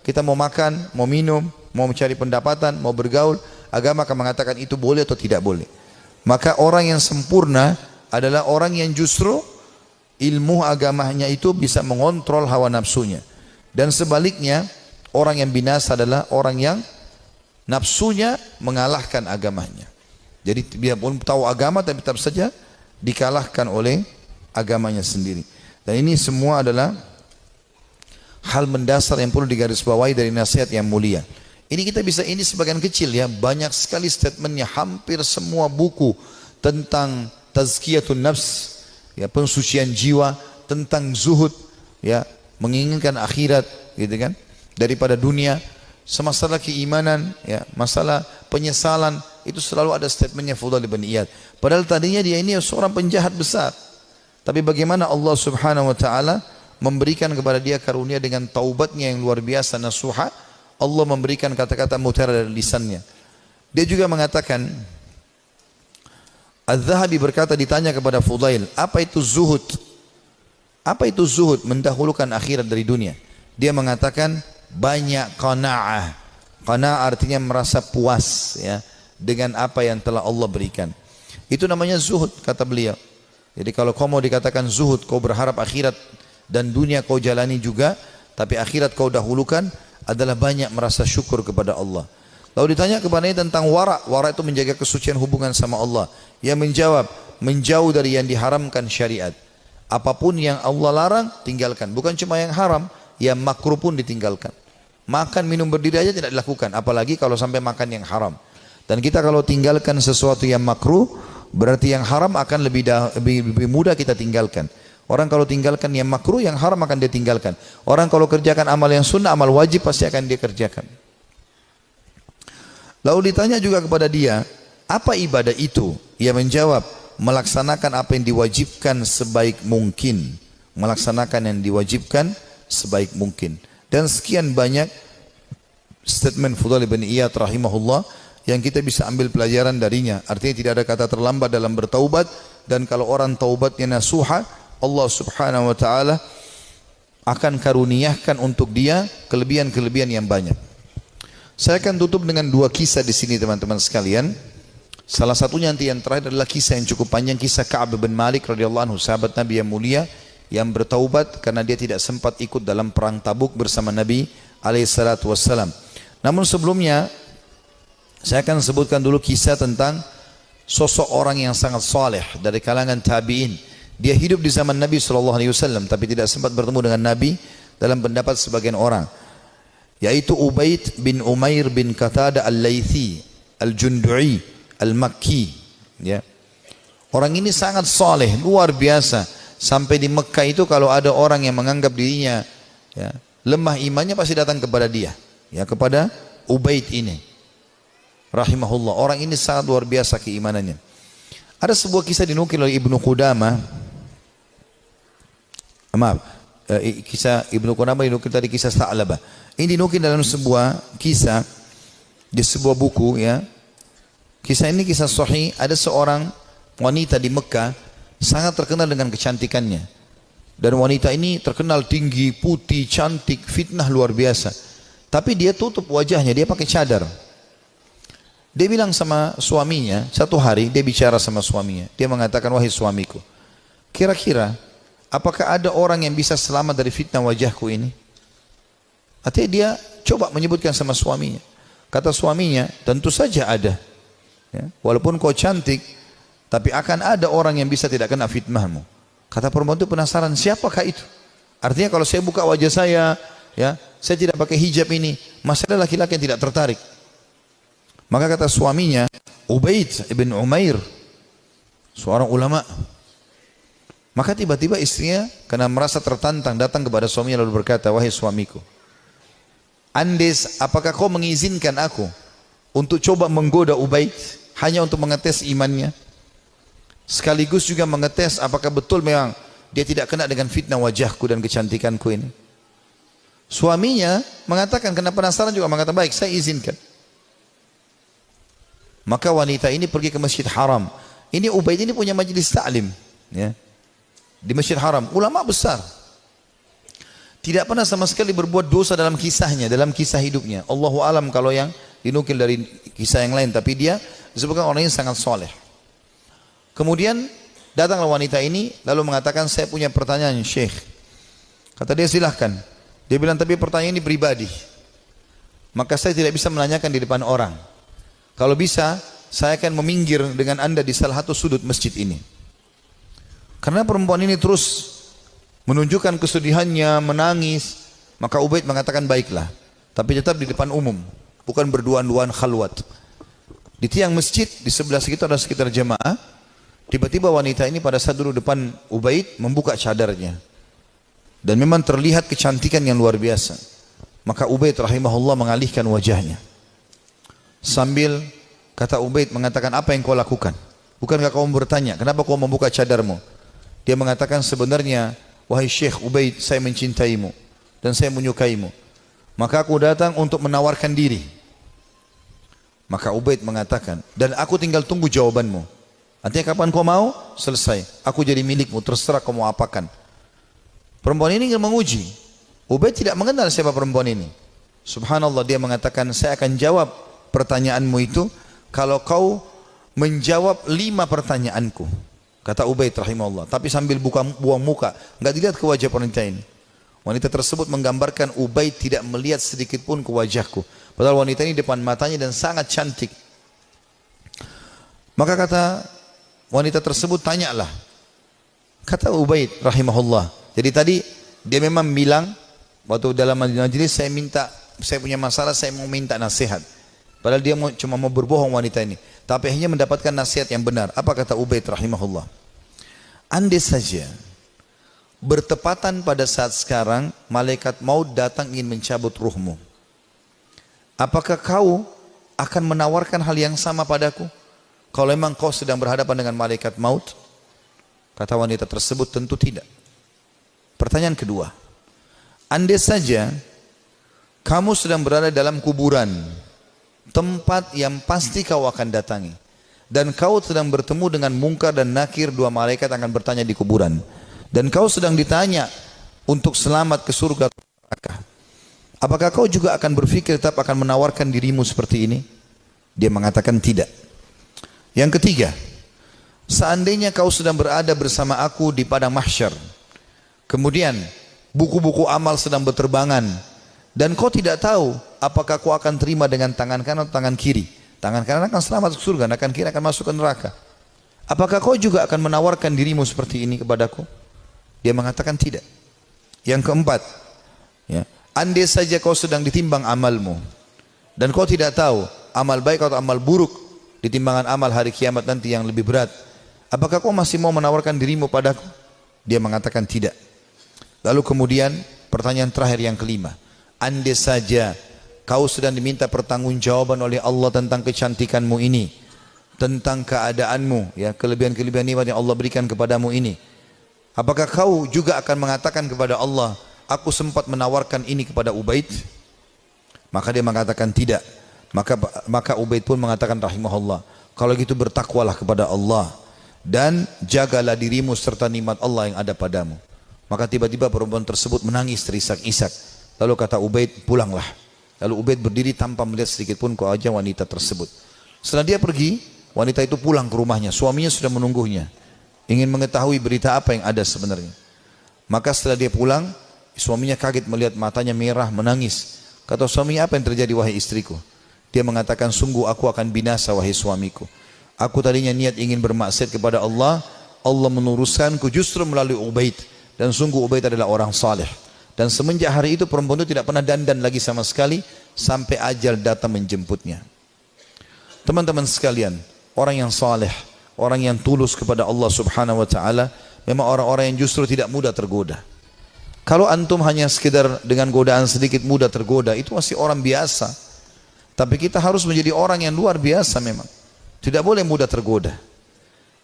Kita mau makan, mau minum, mau mencari pendapatan, mau bergaul, agama akan mengatakan itu boleh atau tidak boleh. Maka orang yang sempurna adalah orang yang justru ilmu agamanya itu bisa mengontrol hawa nafsunya. Dan sebaliknya, orang yang binasa adalah orang yang nafsunya mengalahkan agamanya. Jadi dia pun tahu agama tapi tetap saja dikalahkan oleh agamanya sendiri. Dan ini semua adalah hal mendasar yang perlu digarisbawahi dari nasihat yang mulia. Ini sebagian kecil ya, banyak sekali statementnya, hampir semua buku tentang tazkiyatun nafs, ya, pensucian jiwa, tentang zuhud, ya, menginginkan akhirat, gitu kan, daripada dunia, semasalah keimanan, ya, masalah penyesalan, itu selalu ada statementnya Fudail bin Iyad. Padahal tadinya dia ini seorang penjahat besar, tapi bagaimana Allah Subhanahu Wa Taala memberikan kepada dia karunia dengan taubatnya yang luar biasa, nasuha. Allah memberikan kata-kata mutiara dari lisannya. Dia juga mengatakan, Az-Zahabi berkata, ditanya kepada Fudail, apa itu zuhud? Apa itu zuhud? Mendahulukan akhirat dari dunia. Dia mengatakan banyak qanaah. Qanaah artinya merasa puas, ya, dengan apa yang telah Allah berikan. Itu namanya zuhud, kata beliau. Jadi kalau kau mau dikatakan zuhud, kau berharap akhirat dan dunia kau jalani juga, tapi akhirat kau dahulukan, adalah banyak merasa syukur kepada Allah. Lalu ditanya kepadanya tentang wara. Wara itu menjaga kesucian hubungan sama Allah. Ia menjawab, menjauh dari yang diharamkan syariat. Apapun yang Allah larang, tinggalkan. Bukan cuma yang haram, yang makruh pun ditinggalkan. Makan, minum, berdiri aja tidak dilakukan. Apalagi kalau sampai makan yang haram. Dan kita kalau tinggalkan sesuatu yang makruh, berarti yang haram akan lebih mudah kita tinggalkan. Orang kalau tinggalkan yang makruh, yang haram akan dia tinggalkan. Orang kalau kerjakan amal yang sunnah, amal wajib pasti akan dia kerjakan. Lalu ditanya juga kepada dia, apa ibadah itu? Ia menjawab, melaksanakan apa yang diwajibkan sebaik mungkin. Melaksanakan yang diwajibkan sebaik mungkin. Dan sekian banyak statement Fudail bin Iyad rahimahullah yang kita bisa ambil pelajaran darinya. Artinya tidak ada kata terlambat dalam bertaubat. Dan kalau orang taubatnya nasuha, Allah Subhanahu Wa Taala akan karuniakan untuk dia kelebihan-kelebihan yang banyak. Saya akan tutup dengan dua kisah di sini teman-teman sekalian. Salah satunya nanti yang terakhir adalah kisah yang cukup panjang, kisah Ka'ab bin Malik radhiyallahu anhu, sahabat Nabi yang mulia yang bertaubat karena dia tidak sempat ikut dalam perang Tabuk bersama Nabi alaihi salatu wassalam. Namun sebelumnya saya akan sebutkan dulu kisah tentang sosok orang yang sangat saleh dari kalangan tabi'in. Dia hidup di zaman Nabi SAW tapi tidak sempat bertemu dengan Nabi dalam pendapat sebagian orang, yaitu Ubaid bin Umair bin Qatada al-Laythi al-Jundu'i al-Makki, ya. Orang ini sangat saleh, luar biasa. Sampai di Mekah itu kalau ada orang yang menganggap dirinya, ya, lemah imannya, pasti datang kepada dia, ya, kepada Ubaid ini rahimahullah. Orang ini sangat luar biasa keimanannya. Ada sebuah kisah dinukil oleh Ibnu Qudamah. Kisah Ibnu Qudamah dinukil tadi, kisah Sa'labah. Ini dinukil dalam sebuah kisah di sebuah buku, ya. Kisah ini kisah sahih. Ada seorang wanita di Mekah sangat terkenal dengan kecantikannya. Dan wanita ini terkenal tinggi, putih, cantik, fitnah luar biasa. Tapi dia tutup wajahnya, dia pakai cadar. Dia bilang sama suaminya, satu hari dia bicara sama suaminya. Dia mengatakan, wahai suamiku, kira-kira apakah ada orang yang bisa selamat dari fitnah wajahku ini? Artinya dia coba menyebutkan sama suaminya. Kata suaminya, tentu saja ada, ya, walaupun kau cantik, tapi akan ada orang yang bisa tidak kena fitnahmu. Kata perempuan itu penasaran, siapakah itu? Artinya kalau saya buka wajah saya, ya, saya tidak pakai hijab ini, masih ada laki-laki yang tidak tertarik. Maka kata suaminya, Ubaid ibn Umair, seorang ulama. Maka tiba-tiba istrinya karena merasa tertantang datang kepada suaminya lalu berkata, wahai suamiku, Andes, apakah kau mengizinkan aku untuk coba menggoda Ubaid hanya untuk mengetes imannya, sekaligus juga mengetes apakah betul memang dia tidak kena dengan fitnah wajahku dan kecantikanku ini? Suaminya mengatakan, karena penasaran juga mengatakan, baik, saya izinkan. Maka wanita ini pergi ke Masjid Haram. Ini Ubaid ini punya majlis ta'lim, ya, di Masjid Haram, ulama besar. Tidak pernah sama sekali berbuat dosa dalam kisahnya, dalam kisah hidupnya. Allahu alam kalau yang dinukil dari kisah yang lain, tapi dia disebutkan orang yang sangat soleh. Kemudian datanglah wanita ini lalu mengatakan, saya punya pertanyaan Syekh. Kata dia, silahkan. Dia bilang, tapi pertanyaan ini pribadi, maka saya tidak bisa menanyakan di depan orang. Kalau bisa, saya akan meminggir dengan anda di salah satu sudut masjid ini. Karena perempuan ini terus menunjukkan kesedihannya, menangis, maka Ubaid mengatakan, baiklah, tapi tetap di depan umum, bukan berduaan-duaan khalwat. Di tiang masjid, di sebelah situ ada sekitar jemaah. Tiba-tiba wanita ini pada saat duduk depan Ubaid membuka cadarnya. Dan memang terlihat kecantikan yang luar biasa. Maka Ubaid rahimahullah mengalihkan wajahnya. Sambil kata Ubaid mengatakan, apa yang kau lakukan? Bukankah kau bertanya, kenapa kau membuka cadarmu? Dia mengatakan, sebenarnya wahai Syekh Ubaid, saya mencintaimu dan saya menyukaimu. Maka aku datang untuk menawarkan diri. Maka Ubaid mengatakan, dan aku tinggal tunggu jawabanmu. Artinya kapan kau mau? Selesai. Aku jadi milikmu, terserah kau mau apakan. Perempuan ini ingin menguji. Ubaid tidak mengenal siapa perempuan ini. Subhanallah, dia mengatakan, saya akan jawab pertanyaanmu itu kalau kau menjawab 5 pertanyaanku. Kata Ubaid rahimahullah. Tapi sambil buang muka, nggak dilihat ke wajah wanita ini. Wanita tersebut menggambarkan Ubaid tidak melihat sedikit pun ke wajahku. Padahal wanita ini depan matanya dan sangat cantik. Maka kata wanita tersebut, tanyalah. Kata Ubaid rahimahullah. Jadi tadi dia memang bilang, waktu dalam majelis, saya punya masalah, saya mau minta nasihat. Padahal dia cuma mau berbohong wanita ini. Tapi hanya mendapatkan nasihat yang benar. Apa kata Ubaid rahimahullah? Andai saja bertepatan pada saat sekarang malaikat maut datang ingin mencabut ruhmu, apakah kau akan menawarkan hal yang sama padaku? Kalau memang kau sedang berhadapan dengan malaikat maut? Kata wanita tersebut, tentu tidak. Pertanyaan kedua, andai saja kamu sedang berada dalam kuburan, tempat yang pasti kau akan datangi, dan kau sedang bertemu dengan Munkar dan Nakir, 2 malaikat akan bertanya di kuburan, dan kau sedang ditanya untuk selamat ke surga atau neraka, apakah kau juga akan berpikir tetap akan menawarkan dirimu seperti ini? Dia mengatakan tidak. Yang ketiga, seandainya kau sedang berada bersama aku di padang mahsyar, kemudian buku-buku amal sedang berterbangan, dan kau tidak tahu apakah kau akan terima dengan tangan kanan atau tangan kiri. Tangan kanan akan selamat ke surga, tangan kiri akan masuk ke neraka. Apakah kau juga akan menawarkan dirimu seperti ini kepadaku? Dia mengatakan tidak. Yang keempat, ya, andai saja kau sedang ditimbang amalmu, dan kau tidak tahu amal baik atau amal buruk di timbangan amal hari kiamat nanti yang lebih berat, apakah kau masih mau menawarkan dirimu padaku? Dia mengatakan tidak. Lalu kemudian pertanyaan terakhir yang kelima, andai saja kau sedang diminta pertanggungjawaban oleh Allah tentang kecantikanmu ini, tentang keadaanmu, ya, kelebihan-kelebihan nikmat yang Allah berikan kepadamu ini, apakah kau juga akan mengatakan kepada Allah, aku sempat menawarkan ini kepada Ubaid? Maka dia mengatakan tidak. Maka Ubaid pun mengatakan rahimahullah, kalau gitu bertakwalah kepada Allah dan jagalah dirimu serta nikmat Allah yang ada padamu. Maka tiba-tiba perempuan tersebut menangis terisak-isak. Lalu kata Ubaid, pulanglah. Lalu Ubaid berdiri tanpa melihat sedikit pun ke wajah wanita tersebut. Setelah dia pergi, wanita itu pulang ke rumahnya. Suaminya sudah menunggunya, ingin mengetahui berita apa yang ada sebenarnya. Maka setelah dia pulang, suaminya kaget melihat matanya merah, menangis. Kata suaminya, apa yang terjadi wahai istriku? Dia mengatakan, sungguh aku akan binasa wahai suamiku. Aku tadinya niat ingin bermaksiat kepada Allah, Allah meluruskanku justru melalui Ubaid. Dan sungguh Ubaid adalah orang saleh. Dan semenjak hari itu perempuan itu tidak pernah dandan lagi sama sekali sampai ajal datang menjemputnya. Teman-teman sekalian, orang yang saleh, orang yang tulus kepada Allah Subhanahu wa taala, memang orang-orang yang justru tidak mudah tergoda. Kalau antum hanya sekedar dengan godaan sedikit mudah tergoda, itu masih orang biasa. Tapi kita harus menjadi orang yang luar biasa memang. Tidak boleh mudah tergoda.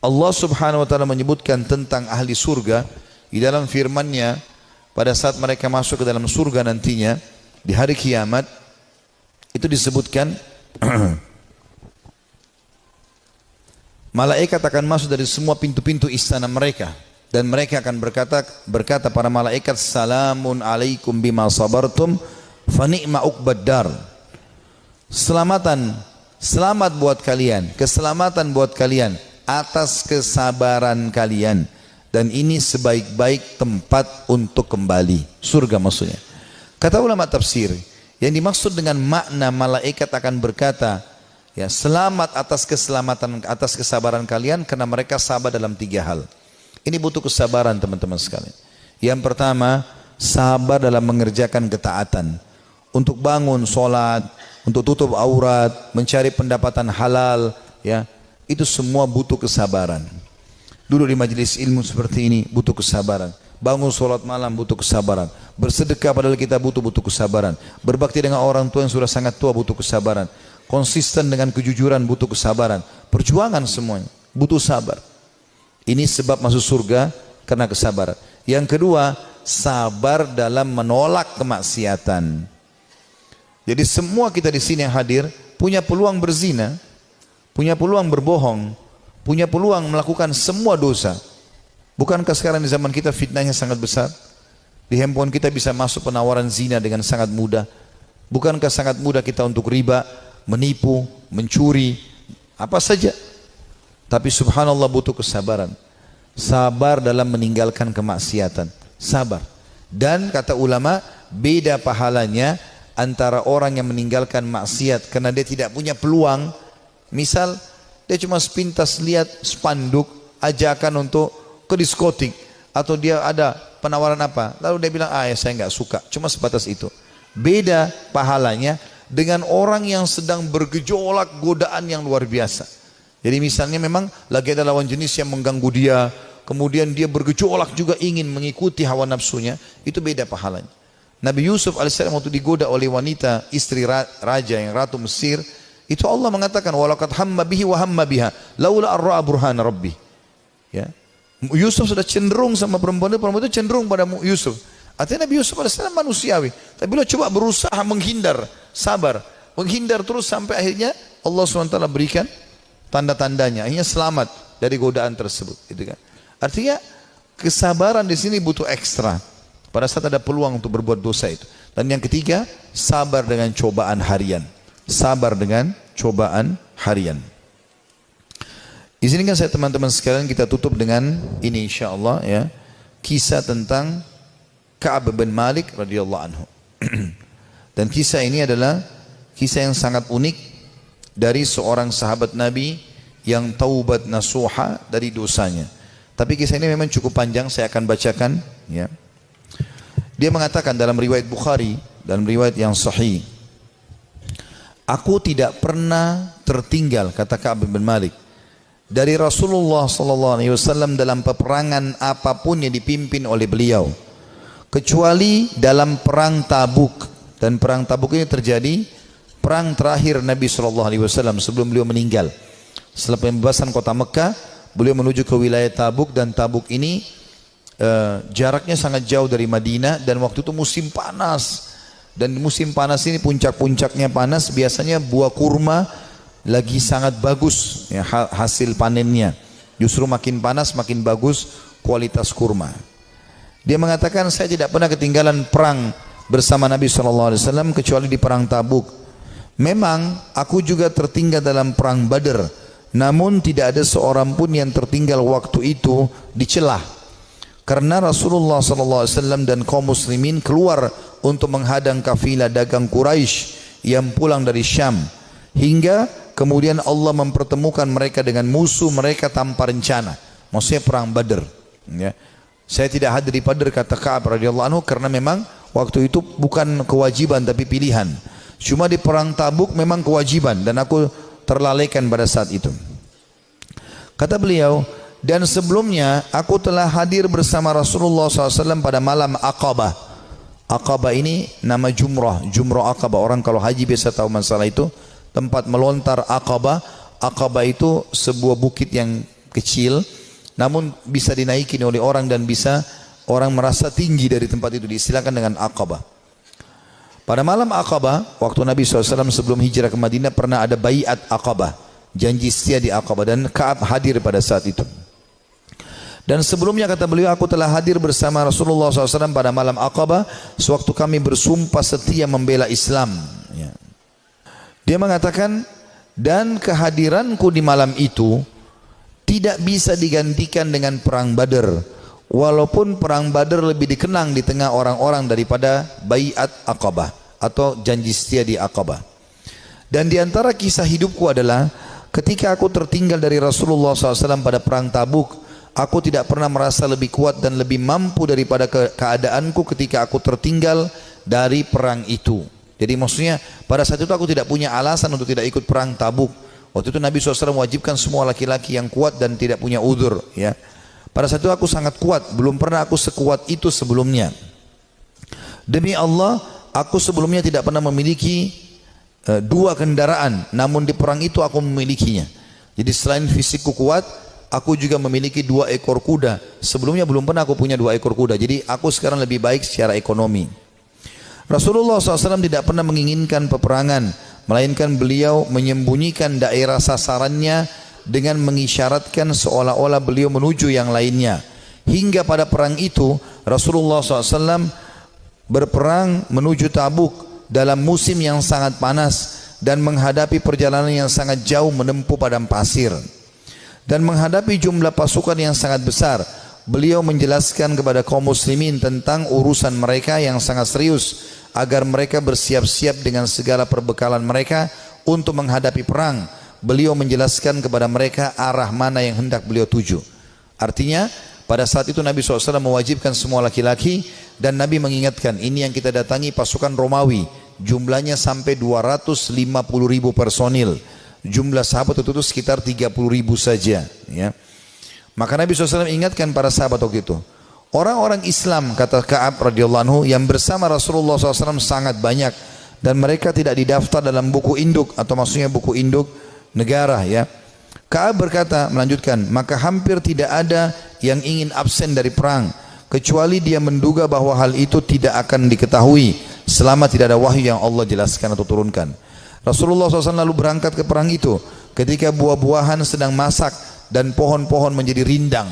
Allah Subhanahu wa taala menyebutkan tentang ahli surga di dalam firman-Nya pada saat mereka masuk ke dalam surga nantinya di hari kiamat, itu disebutkan malaikat akan masuk dari semua pintu-pintu istana mereka, dan mereka akan berkata para malaikat, salamun alaikum bima sabartum fa ni'ma uqbad dar. Selamat buat kalian, keselamatan buat kalian atas kesabaran kalian. Dan ini sebaik-baik tempat untuk kembali. Surga maksudnya. Kata ulama tafsir, yang dimaksud dengan makna malaikat akan berkata, ya, selamat atas keselamatan, atas kesabaran kalian, karena mereka sabar dalam 3 hal. Ini butuh kesabaran teman-teman sekalian. Yang pertama, sabar dalam mengerjakan ketaatan. Untuk bangun sholat, untuk tutup aurat, mencari pendapatan halal, ya, itu semua butuh kesabaran. Duduk di majelis ilmu seperti ini butuh kesabaran. Bangun sholat malam butuh kesabaran. Bersedekah padahal kita butuh kesabaran. Berbakti dengan orang tua yang sudah sangat tua butuh kesabaran. Konsisten dengan kejujuran butuh kesabaran. Perjuangan semuanya butuh sabar. Ini sebab masuk surga karena kesabaran. Yang kedua, sabar dalam menolak kemaksiatan. Jadi semua kita di sini yang hadir punya peluang berzina, punya peluang berbohong, punya peluang melakukan semua dosa. Bukankah sekarang di zaman kita fitnahnya sangat besar? Di handphone kita bisa masuk penawaran zina dengan sangat mudah. Bukankah sangat mudah kita untuk riba, menipu, mencuri, apa saja? Tapi subhanallah butuh kesabaran. Sabar dalam meninggalkan kemaksiatan. Sabar. Dan kata ulama, beda pahalanya antara orang yang meninggalkan maksiat karena dia tidak punya peluang. Misal dia cuma sepintas lihat spanduk ajakan untuk ke diskotik, atau dia ada penawaran apa, lalu dia bilang, ya saya nggak suka, cuma sebatas itu. Beda pahalanya dengan orang yang sedang bergejolak godaan yang luar biasa. Jadi misalnya memang lagi ada lawan jenis yang mengganggu dia, kemudian dia bergejolak juga ingin mengikuti hawa nafsunya, itu beda pahalanya. Nabi Yusuf alaihissalam waktu digoda oleh wanita istri raja yang ratu Mesir, itu Allah mengatakan, walaqad hamma bihi wa hamma biha laula ar-ra'a burhana rabbih. Ya. Yusuf sudah cenderung sama perempuan itu cenderung pada Yusuf. Artinya Nabi Yusuf alaihissalam manusiawi, tapi beliau coba berusaha menghindar, sabar, menghindar terus sampai akhirnya Allah SWT berikan tanda-tandanya, akhirnya selamat dari godaan tersebut. Gitu kan. Artinya kesabaran di sini butuh ekstra pada saat ada peluang untuk berbuat dosa itu. Dan yang ketiga, sabar dengan cobaan harian. Sabar dengan cobaan harian. Izinkan saya teman-teman sekalian kita tutup dengan ini insyaallah ya, kisah tentang Ka'ab bin Malik radhiyallahu anhu. Dan kisah ini adalah kisah yang sangat unik dari seorang sahabat Nabi yang taubat nasuha dari dosanya. Tapi kisah ini memang cukup panjang, saya akan bacakan ya. Dia mengatakan dalam riwayat Bukhari, dalam riwayat yang sahih, aku tidak pernah tertinggal, kata Ka'ab bin Malik, dari Rasulullah SAW dalam peperangan apapun yang dipimpin oleh beliau, kecuali dalam perang Tabuk. Dan perang Tabuk ini terjadi perang terakhir Nabi SAW sebelum beliau meninggal. Setelah pembebasan kota Mekah, beliau menuju ke wilayah Tabuk, dan Tabuk ini jaraknya sangat jauh dari Madinah, dan waktu itu musim panas. Dan musim panas ini puncak-puncaknya panas, biasanya buah kurma lagi sangat bagus ya, hasil panennya. Justru makin panas makin bagus kualitas kurma. Dia mengatakan, saya tidak pernah ketinggalan perang bersama Nabi SAW kecuali di perang Tabuk. Memang aku juga tertinggal dalam perang Badr, namun tidak ada seorang pun yang tertinggal waktu itu dicelah, karena Rasulullah SAW dan kaum muslimin keluar untuk menghadang kafilah dagang Quraisy yang pulang dari Syam, hingga kemudian Allah mempertemukan mereka dengan musuh mereka tanpa rencana. Maksudnya perang Badr ya. Saya tidak hadir di Badr, kata Ka'ab radhiyallahu anhu, karena memang waktu itu bukan kewajiban tapi pilihan. Cuma di perang Tabuk memang kewajiban, dan aku terlalaikan pada saat itu. Kata beliau, dan sebelumnya aku telah hadir bersama Rasulullah SAW pada malam Aqabah. Aqabah ini nama Jumrah, Jumrah Aqabah. Orang kalau haji biasa tahu masalah itu. Tempat melontar Aqabah. Aqabah itu sebuah bukit yang kecil, namun bisa dinaiki oleh orang dan bisa orang merasa tinggi dari tempat itu, diistilahkan dengan Aqabah. Pada malam Aqabah, waktu Nabi SAW sebelum hijrah ke Madinah, pernah ada baiat Aqabah, janji setia di Aqabah, dan Ka'ab hadir pada saat itu. Dan sebelumnya, kata beliau, aku telah hadir bersama Rasulullah SAW pada malam Aqabah sewaktu kami bersumpah setia membela Islam ya. Dia mengatakan, dan kehadiranku di malam itu tidak bisa digantikan dengan perang Badar. Walaupun perang Badar lebih dikenang di tengah orang-orang daripada Baiat Aqabah atau janji setia di Aqabah. Dan di antara kisah hidupku adalah ketika aku tertinggal dari Rasulullah SAW pada perang Tabuk, aku tidak pernah merasa lebih kuat dan lebih mampu daripada keadaanku ketika aku tertinggal dari perang itu. Jadi maksudnya pada saat itu aku tidak punya alasan untuk tidak ikut perang Tabuk. Waktu itu Nabi SAW mewajibkan semua laki-laki yang kuat dan tidak punya udzur, ya. Pada saat itu aku sangat kuat, belum pernah aku sekuat itu sebelumnya. Demi Allah, aku sebelumnya tidak pernah memiliki dua kendaraan, namun di perang itu aku memilikinya. Jadi selain fisikku kuat, aku juga memiliki 2 ekor kuda. Sebelumnya belum pernah aku punya 2 ekor kuda. Jadi aku sekarang lebih baik secara ekonomi. Rasulullah SAW tidak pernah menginginkan peperangan, melainkan beliau menyembunyikan daerah sasarannya dengan mengisyaratkan seolah-olah beliau menuju yang lainnya. Hingga pada perang itu Rasulullah SAW berperang menuju Tabuk dalam musim yang sangat panas dan menghadapi perjalanan yang sangat jauh menempuh padang pasir. Dan menghadapi jumlah pasukan yang sangat besar, beliau menjelaskan kepada kaum muslimin tentang urusan mereka yang sangat serius, agar mereka bersiap-siap dengan segala perbekalan mereka untuk menghadapi perang. Beliau menjelaskan kepada mereka arah mana yang hendak beliau tuju. Artinya pada saat itu Nabi SAW mewajibkan semua laki-laki, dan Nabi mengingatkan, ini yang kita datangi pasukan Romawi, jumlahnya sampai 250.000 personil. Jumlah sahabat itu sekitar 30.000 saja, ya. Maka Nabi SAW ingatkan para sahabat waktu itu, orang-orang Islam, kata Ka'ab radhiyallahu anhu, yang bersama Rasulullah SAW sangat banyak, dan mereka tidak didaftar dalam buku induk, atau maksudnya buku induk negara, ya. Ka'ab berkata, melanjutkan, maka hampir tidak ada yang ingin absen dari perang, kecuali dia menduga bahwa hal itu tidak akan diketahui selama tidak ada wahyu yang Allah jelaskan atau turunkan. Rasulullah SAW lalu berangkat ke perang itu ketika buah-buahan sedang masak dan pohon-pohon menjadi rindang.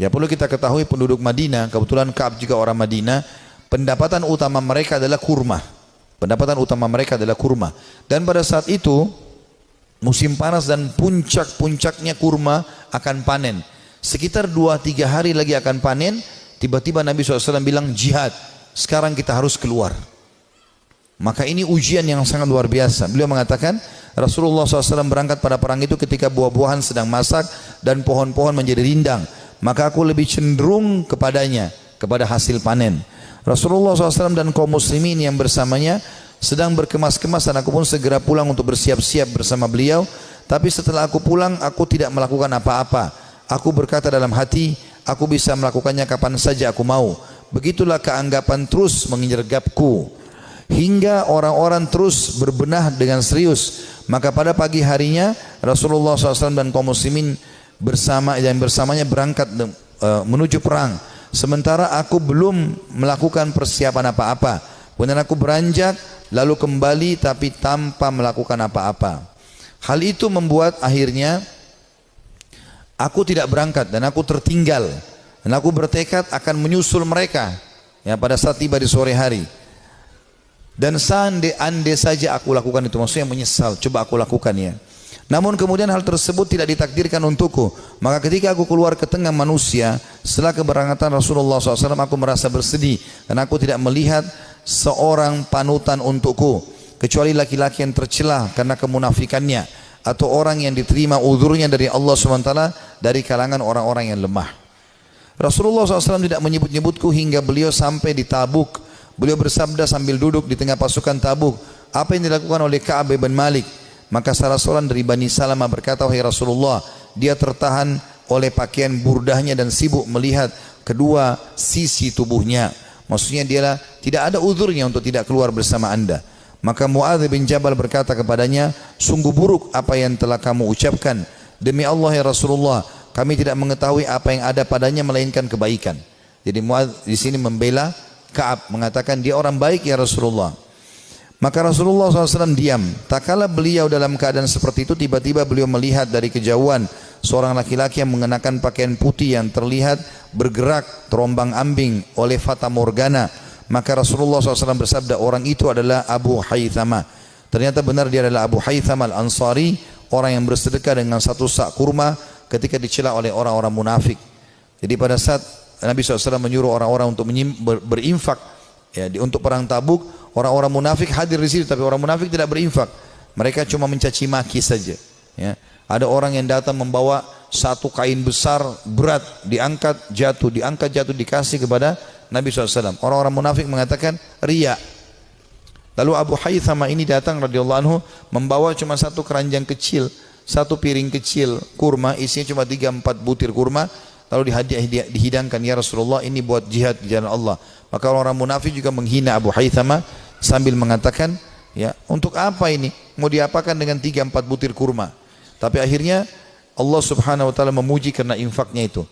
Ya, perlu kita ketahui penduduk Madinah, kebetulan Ka'ab juga orang Madinah, pendapatan utama mereka adalah kurma. Pendapatan utama mereka adalah kurma. Dan pada saat itu musim panas dan puncak-puncaknya kurma akan panen. Sekitar 2-3 hari lagi akan panen. Tiba-tiba Nabi SAW bilang, jihad, sekarang kita harus keluar. Maka ini ujian yang sangat luar biasa. Beliau mengatakan Rasulullah SAW berangkat pada perang itu ketika buah-buahan sedang masak dan pohon-pohon menjadi rindang. Maka aku lebih cenderung kepadanya, kepada hasil panen. Rasulullah SAW dan kaum muslimin yang bersamanya sedang berkemas-kemas, dan aku pun segera pulang untuk bersiap-siap bersama beliau. Tapi setelah aku pulang, aku tidak melakukan apa-apa. Aku berkata dalam hati, aku bisa melakukannya kapan saja aku mau. Begitulah keanggapan terus menyergapku, hingga orang-orang terus berbenah dengan serius. Maka pada pagi harinya Rasulullah SAW dan kaum muslimin bersamanya berangkat menuju perang. Sementara aku belum melakukan persiapan apa-apa. Kemudian aku beranjak lalu kembali tapi tanpa melakukan apa-apa. Hal itu membuat akhirnya aku tidak berangkat dan aku tertinggal. Dan aku bertekad akan menyusul mereka, ya, pada saat tiba di sore hari. Dan seandainya saja aku lakukan itu, maksudnya menyesal, coba aku lakukan, ya. Namun kemudian hal tersebut tidak ditakdirkan untukku. Maka ketika aku keluar ke tengah manusia setelah keberangkatan Rasulullah SAW, aku merasa bersedih dan aku tidak melihat seorang panutan untukku kecuali laki-laki yang tercelah karena kemunafikannya, atau orang yang diterima uzurnya dari Allah SWT dari kalangan orang-orang yang lemah. Rasulullah SAW tidak menyebut-nyebutku hingga beliau sampai di Tabuk. Beliau bersabda sambil duduk di tengah pasukan Tabuk, apa yang dilakukan oleh Ka'ab bin Malik? Maka salah seorang dari Bani Salamah berkata, wahai Rasulullah, dia tertahan oleh pakaian burdahnya dan sibuk melihat kedua sisi tubuhnya. Maksudnya dia tidak ada uzurnya untuk tidak keluar bersama anda. Maka Mu'adz bin Jabal berkata kepadanya, sungguh buruk apa yang telah kamu ucapkan. Demi Allah ya Rasulullah, kami tidak mengetahui apa yang ada padanya melainkan kebaikan. Jadi Mu'adz di sini membela Ka'ab, mengatakan dia orang baik ya Rasulullah. Maka Rasulullah SAW diam. Tak kala beliau dalam keadaan seperti itu, tiba-tiba beliau melihat dari kejauhan seorang laki-laki yang mengenakan pakaian putih yang terlihat bergerak terombang-ambing oleh fata morgana. Maka Rasulullah SAW bersabda, orang itu adalah Abu Haythamah. Ternyata benar dia adalah Abu Haythamah al-Ansari, orang yang bersedekah dengan satu sak kurma ketika dicela oleh orang-orang munafik. Jadi pada saat Nabi SAW menyuruh orang-orang untuk berinfak ya, untuk perang Tabuk, orang-orang munafik hadir di situ, tapi orang munafik tidak berinfak. Mereka cuma mencaci maki saja. Ya. Ada orang yang datang membawa satu kain besar berat, diangkat jatuh, dikasih kepada Nabi SAW. Orang-orang munafik mengatakan riya. Lalu Abu Haythama ini datang radhiyallahu anhu membawa cuma satu keranjang kecil, satu piring kecil kurma, isinya cuma 3-4 butir kurma. Lalu dihidangkan, ya Rasulullah, ini buat jihad di jalan Allah. Maka orang-orang munafik juga menghina Abu Haythama sambil mengatakan, ya, untuk apa ini? Mau diapakan dengan 3-4 butir kurma? Tapi akhirnya Allah Subhanahu wa taala memuji karena infaknya itu.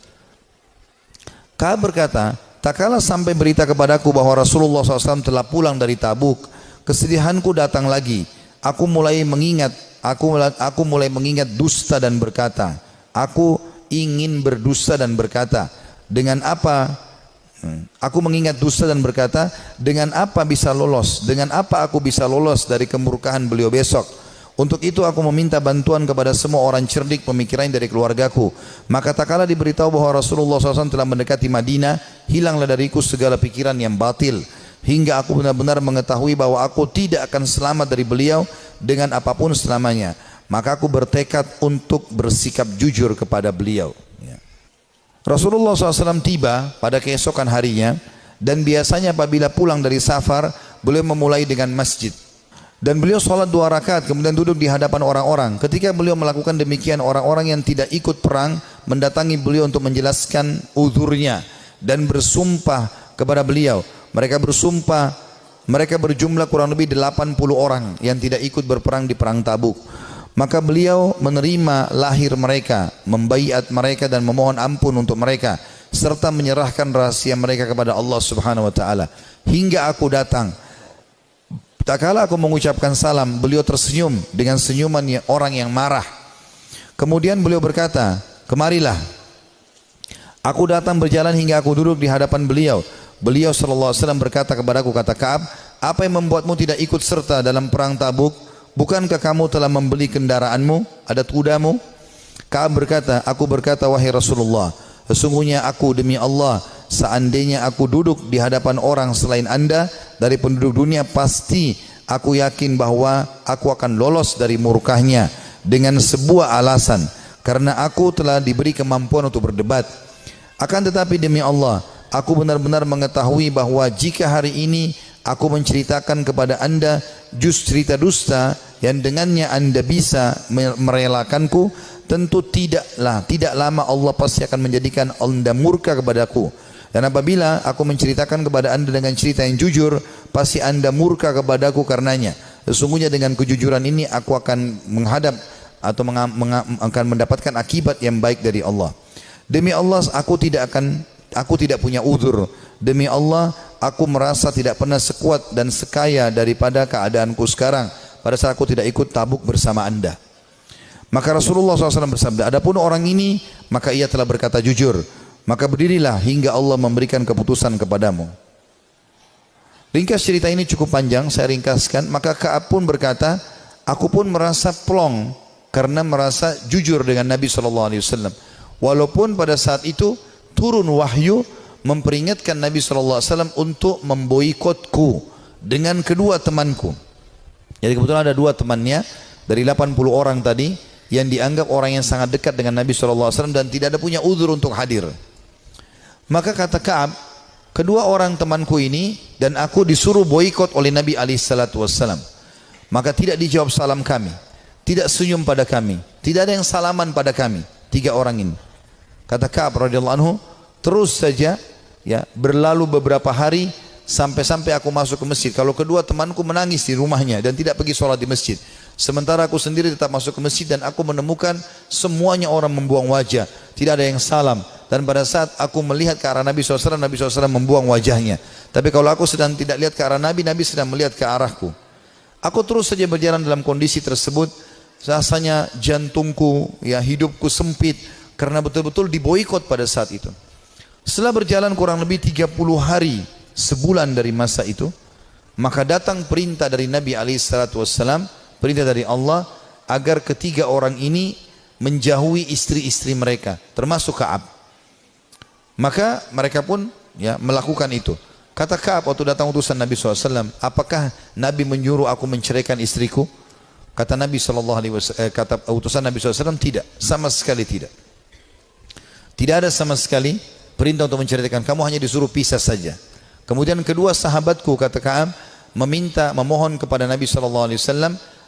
Ka'ab berkata, tak kalah sampai berita kepadaku bahwa Rasulullah SAW telah pulang dari Tabuk, kesedihanku datang lagi. Aku mulai mengingat dusta dan berkata, aku ingin berdusta dan berkata, dengan apa? Aku mengingat dusta dan berkata, dengan apa bisa lolos? Dengan apa aku bisa lolos dari kemurkaan beliau besok? Untuk itu aku meminta bantuan kepada semua orang cerdik pemikiran dari keluargaku. Maka tak kala diberitahu bahwa Rasulullah SAW telah mendekati Madinah, hilanglah dariku segala pikiran yang batil, hingga aku benar-benar mengetahui bahwa aku tidak akan selamat dari beliau dengan apapun selamanya. Maka aku bertekad untuk bersikap jujur kepada beliau. Rasulullah SAW tiba pada keesokan harinya, dan biasanya apabila pulang dari safar, beliau memulai dengan masjid. Dan beliau sholat 2 rakaat, kemudian duduk di hadapan orang-orang. Ketika beliau melakukan demikian, orang-orang yang tidak ikut perang mendatangi beliau untuk menjelaskan uzurnya dan bersumpah kepada beliau. Mereka bersumpah, mereka berjumlah kurang lebih 80 orang yang tidak ikut berperang di perang Tabuk. Maka beliau menerima lahir mereka, membaiat mereka dan memohon ampun untuk mereka, serta menyerahkan rahasia mereka kepada Allah Subhanahu wa taala. Hingga aku datang, tak kala aku mengucapkan salam, beliau tersenyum dengan senyuman orang yang marah. Kemudian beliau berkata, kemarilah. Aku datang berjalan hingga aku duduk di hadapan beliau. Beliau SAW berkata kepadaku, kata Ka'ab, apa yang membuatmu tidak ikut serta dalam perang Tabuk? Bukankah kamu telah membeli kendaraanmu, adat kudamu? Ka'ab berkata, aku berkata, wahai Rasulullah, sesungguhnya aku demi Allah, seandainya aku duduk di hadapan orang selain anda dari penduduk dunia, pasti aku yakin bahwa aku akan lolos dari murkahnya dengan sebuah alasan, karena aku telah diberi kemampuan untuk berdebat. Akan tetapi demi Allah, aku benar-benar mengetahui bahwa jika hari ini aku menceritakan kepada anda justru cerita dusta yang dengannya anda bisa merelakanku, tentu tidak lama Allah pasti akan menjadikan anda murka kepadaku. Dan apabila aku menceritakan kepada anda dengan cerita yang jujur, pasti anda murka kepadaku karenanya. Sesungguhnya dengan kejujuran ini aku akan menghadap atau akan mendapatkan akibat yang baik dari Allah. Demi Allah aku tidak punya uzur. Demi Allah aku merasa tidak pernah sekuat dan sekaya daripada keadaanku sekarang pada saat aku tidak ikut Tabuk bersama anda. Maka Rasulullah SAW bersabda, adapun orang ini maka ia telah berkata jujur, maka berdirilah hingga Allah memberikan keputusan kepadamu. Ringkas cerita ini cukup panjang, saya ringkaskan. Maka Ka'ab pun berkata, aku pun merasa plong karena merasa jujur dengan Nabi SAW. Walaupun pada saat itu turun wahyu memperingatkan Nabi SAW untuk memboikotku dengan kedua temanku. Jadi kebetulan ada 2 temannya dari 80 orang tadi yang dianggap orang yang sangat dekat dengan Nabi SAW dan tidak ada punya uzur untuk hadir. Maka kata Ka'ab, kedua orang temanku ini dan aku disuruh boikot oleh Nabi SAW. Maka tidak dijawab salam kami, tidak senyum pada kami, tidak ada yang salaman pada kami. 3 orang ini. Kata Ka'ab radhiyallahu anhu, terus saja ya berlalu beberapa hari sampai-sampai aku masuk ke masjid. Kalau kedua temanku menangis di rumahnya dan tidak pergi sholat di masjid, sementara aku sendiri tetap masuk ke masjid dan aku menemukan semuanya orang membuang wajah, tidak ada yang salam. Dan pada saat aku melihat ke arah Nabi SAW, Nabi SAW membuang wajahnya. Tapi kalau aku sedang tidak lihat ke arah Nabi, Nabi sedang melihat ke arahku. Aku terus saja berjalan dalam kondisi tersebut. Rasanya jantungku, ya hidupku sempit karena betul-betul diboikot pada saat itu. Setelah berjalan kurang lebih 30 hari, sebulan dari masa itu, maka datang perintah dari Nabi SAW, perintah dari Allah agar ketiga orang ini menjauhi istri-istri mereka, termasuk Ka'ab. Maka mereka pun ya melakukan itu. Kata Ka'ab waktu datang utusan Nabi SAW, apakah Nabi menyuruh aku menceraikan istriku? Kata Nabi SAW, kata utusan Nabi SAW, tidak, sama sekali tidak. Tidak ada sama sekali perintah untuk menceraikan, kamu hanya disuruh pisah saja. Kemudian kedua sahabatku, kata Ka'ab, memohon kepada Nabi SAW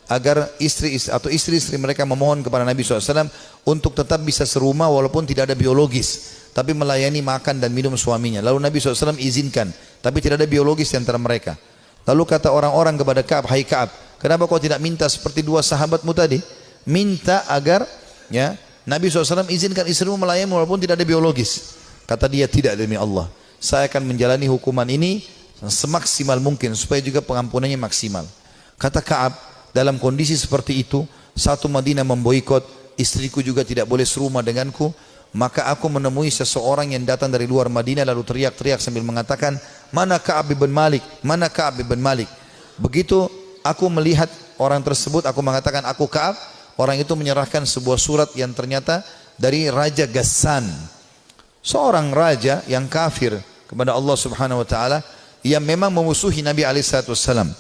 agar istri-istri mereka memohon kepada Nabi SAW untuk tetap bisa serumah walaupun tidak ada biologis, tapi melayani makan dan minum suaminya. Lalu Nabi SAW izinkan, tapi tidak ada biologis di antara mereka. Lalu kata orang-orang kepada Ka'ab, hai Ka'ab, kenapa kau tidak minta seperti dua sahabatmu tadi? Minta agar ya Nabi SAW izinkan istrimu melayani walaupun tidak ada biologis. Kata dia, tidak demi Allah, saya akan menjalani hukuman ini semaksimal mungkin supaya juga pengampunannya maksimal. Kata Ka'ab, dalam kondisi seperti itu, satu Madinah memboikot, istriku juga tidak boleh serumah denganku, maka aku menemui seseorang yang datang dari luar Madinah lalu teriak-teriak sambil mengatakan, mana Ka'ab bin Malik, mana Ka'ab bin Malik. Begitu aku melihat orang tersebut, aku mengatakan aku Ka'ab. Orang itu menyerahkan sebuah surat yang ternyata dari Raja Ghassan, seorang raja yang kafir kepada Allah Subhanahu Wa Taala, yang memang memusuhi Nabi SAW.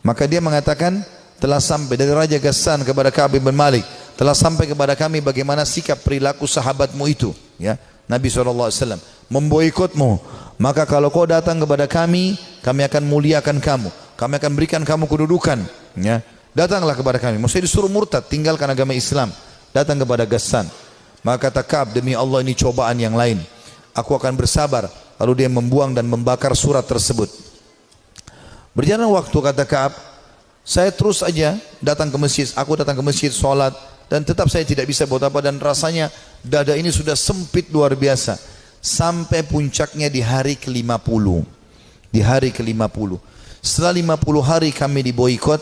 Maka dia mengatakan, telah sampai dari Raja Ghassan kepada Ka'ab bin Malik, telah sampai kepada kami bagaimana sikap perilaku sahabatmu itu, ya Nabi SAW memboikotmu. Maka kalau kau datang kepada kami akan muliakan kamu, kami akan berikan kamu kedudukan, ya datanglah kepada kami. Maksudnya disuruh murtad, tinggalkan agama Islam, datang kepada Ghassan. Maka kata Ka'ab, demi Allah ini cobaan yang lain, aku akan bersabar. Lalu dia membuang dan membakar surat tersebut. Berjalan waktu, kata Ka'ab, saya terus saja datang ke masjid, aku datang ke masjid, sholat, dan tetap saya tidak bisa buat apa, dan rasanya dada ini sudah sempit luar biasa. Sampai puncaknya di hari ke-50. Di hari ke-50. Setelah 50 hari kami diboikot,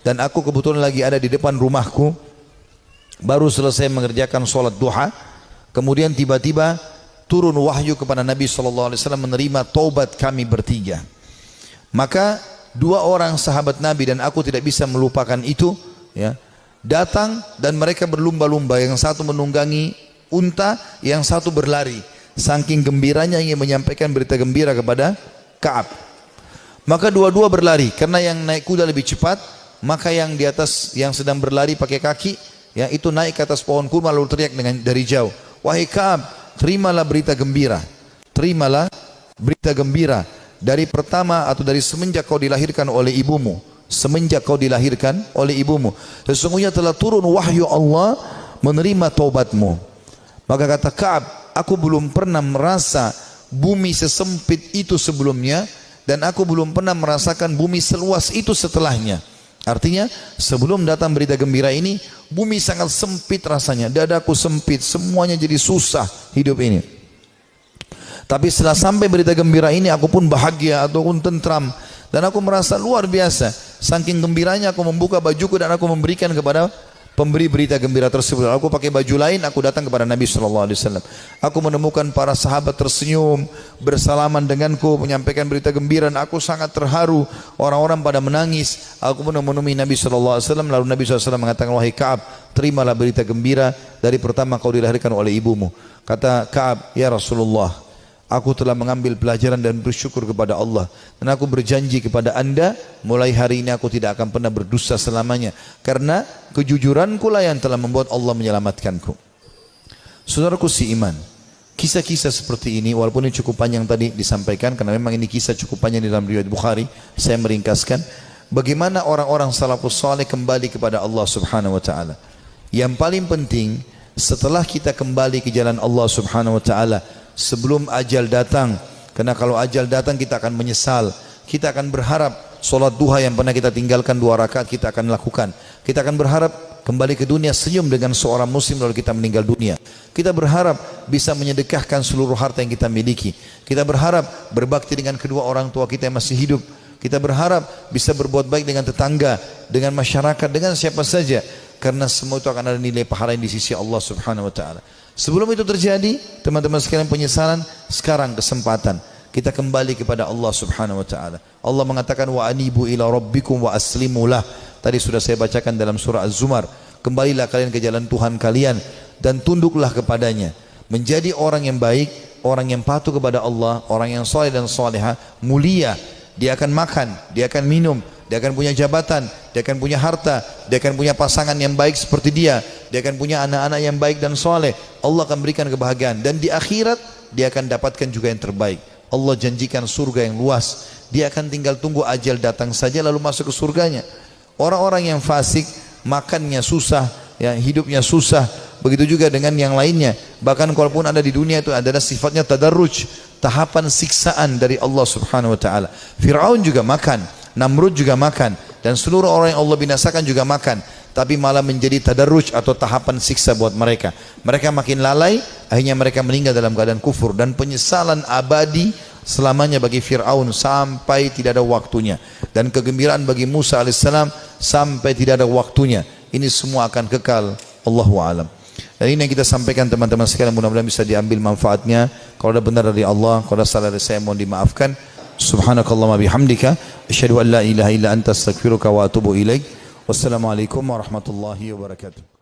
dan aku kebetulan lagi ada di depan rumahku, baru selesai mengerjakan sholat duha, kemudian tiba-tiba turun wahyu kepada Nabi SAW menerima taubat kami bertiga. Maka dua orang sahabat Nabi dan aku tidak bisa melupakan itu, ya, datang dan mereka berlumba-lumba, yang satu menunggangi unta, yang satu berlari, saking gembiranya ingin menyampaikan berita gembira kepada Ka'ab. Maka dua-dua berlari, karena yang naik kuda lebih cepat, maka yang di atas, yang sedang berlari pakai kaki, ya itu naik ke atas pohon kurma lalu teriak dari jauh, wahai Ka'ab, terimalah berita gembira, terimalah berita gembira. Dari pertama atau dari semenjak kau dilahirkan oleh ibumu, semenjak kau dilahirkan oleh ibumu, sesungguhnya telah turun wahyu Allah menerima taubatmu. Maka kata Ka'ab, aku belum pernah merasa bumi sesempit itu sebelumnya, dan aku belum pernah merasakan bumi seluas itu setelahnya. Artinya sebelum datang berita gembira ini, bumi sangat sempit rasanya, dadaku sempit, semuanya jadi susah hidup ini. Tapi setelah sampai berita gembira ini, aku pun bahagia ataupun tentram, dan aku merasa luar biasa. Saking gembiranya aku membuka bajuku dan aku memberikan kepada pemberi berita gembira tersebut. Aku pakai baju lain, aku datang kepada Nabi SAW. Aku menemukan para sahabat tersenyum, bersalaman denganku, menyampaikan berita gembira, dan aku sangat terharu. Orang-orang pada menangis. Aku pun menemui Nabi SAW. Lalu Nabi SAW mengatakan, wahai Ka'ab, terimalah berita gembira dari pertama kau dilahirkan oleh ibumu. Kata Ka'ab, ya Rasulullah, aku telah mengambil pelajaran dan bersyukur kepada Allah, dan aku berjanji kepada anda, mulai hari ini aku tidak akan pernah berdosa selamanya, karena kejujuranku lah yang telah membuat Allah menyelamatkanku. Saudaraku si iman, kisah-kisah seperti ini, walaupun ini cukup panjang tadi disampaikan, karena memang ini kisah cukup panjang di dalam riwayat Bukhari, saya meringkaskan bagaimana orang-orang salafus saleh kembali kepada Allah Subhanahu Wa Taala. Yang paling penting, setelah kita kembali ke jalan Allah Subhanahu Wa Taala, sebelum ajal datang, karena kalau ajal datang kita akan menyesal, kita akan berharap solat duha yang pernah kita tinggalkan 2 rakaat kita akan lakukan, kita akan berharap kembali ke dunia senyum dengan seorang muslim lalu kita meninggal dunia, kita berharap bisa menyedekahkan seluruh harta yang kita miliki, kita berharap berbakti dengan kedua orang tua kita yang masih hidup, kita berharap bisa berbuat baik dengan tetangga, dengan masyarakat, dengan siapa saja, karena semua itu akan ada nilai pahala di sisi Allah Subhanahu Wa Taala. Sebelum itu terjadi, teman-teman sekalian, penyesalan, sekarang kesempatan kita kembali kepada Allah Subhanahu Wa Taala. Allah mengatakan wa anibu ila rabbikum wa aslimu lah. Tadi sudah saya bacakan dalam surah Az-Zumar. kembalilah kalian ke jalan Tuhan kalian dan tunduklah kepadanya. Menjadi orang yang baik, orang yang patuh kepada Allah, orang yang soleh dan soleha, mulia. Dia akan makan, dia akan minum, dia akan punya jabatan, dia akan punya harta, dia akan punya pasangan yang baik seperti dia akan punya anak-anak yang baik dan soleh. Allah akan berikan kebahagiaan, dan di akhirat dia akan dapatkan juga yang terbaik. Allah janjikan surga yang luas. Dia akan tinggal tunggu ajal datang saja lalu masuk ke surganya. Orang-orang yang fasik, makannya susah, ya, hidupnya susah. Begitu juga dengan yang lainnya. Bahkan kalaupun ada di dunia itu adalah sifatnya tadarruj, tahapan siksaan dari Allah Subhanahu wa taala. Firaun juga makan, Namrud juga makan, dan seluruh orang yang Allah binasakan juga makan. Tapi malah menjadi tadarruj atau tahapan siksa buat mereka. Mereka makin lalai, akhirnya mereka meninggal dalam keadaan kufur, dan penyesalan abadi selamanya bagi Fir'aun sampai tidak ada waktunya, dan kegembiraan bagi Musa alaihissalam sampai tidak ada waktunya. Ini semua akan kekal. Allahu a'lam. Dan ini yang kita sampaikan teman-teman sekalian, mudah-mudahan bisa diambil manfaatnya. Kalau ada benar dari Allah, kalau ada salah dari saya mohon dimaafkan. Subhanakallahumma bihamdika asyhadu an la ilaha illa anta astaghfiruka wa atubu ilaik. Wassalamualaikum warahmatullahi wabarakatuh.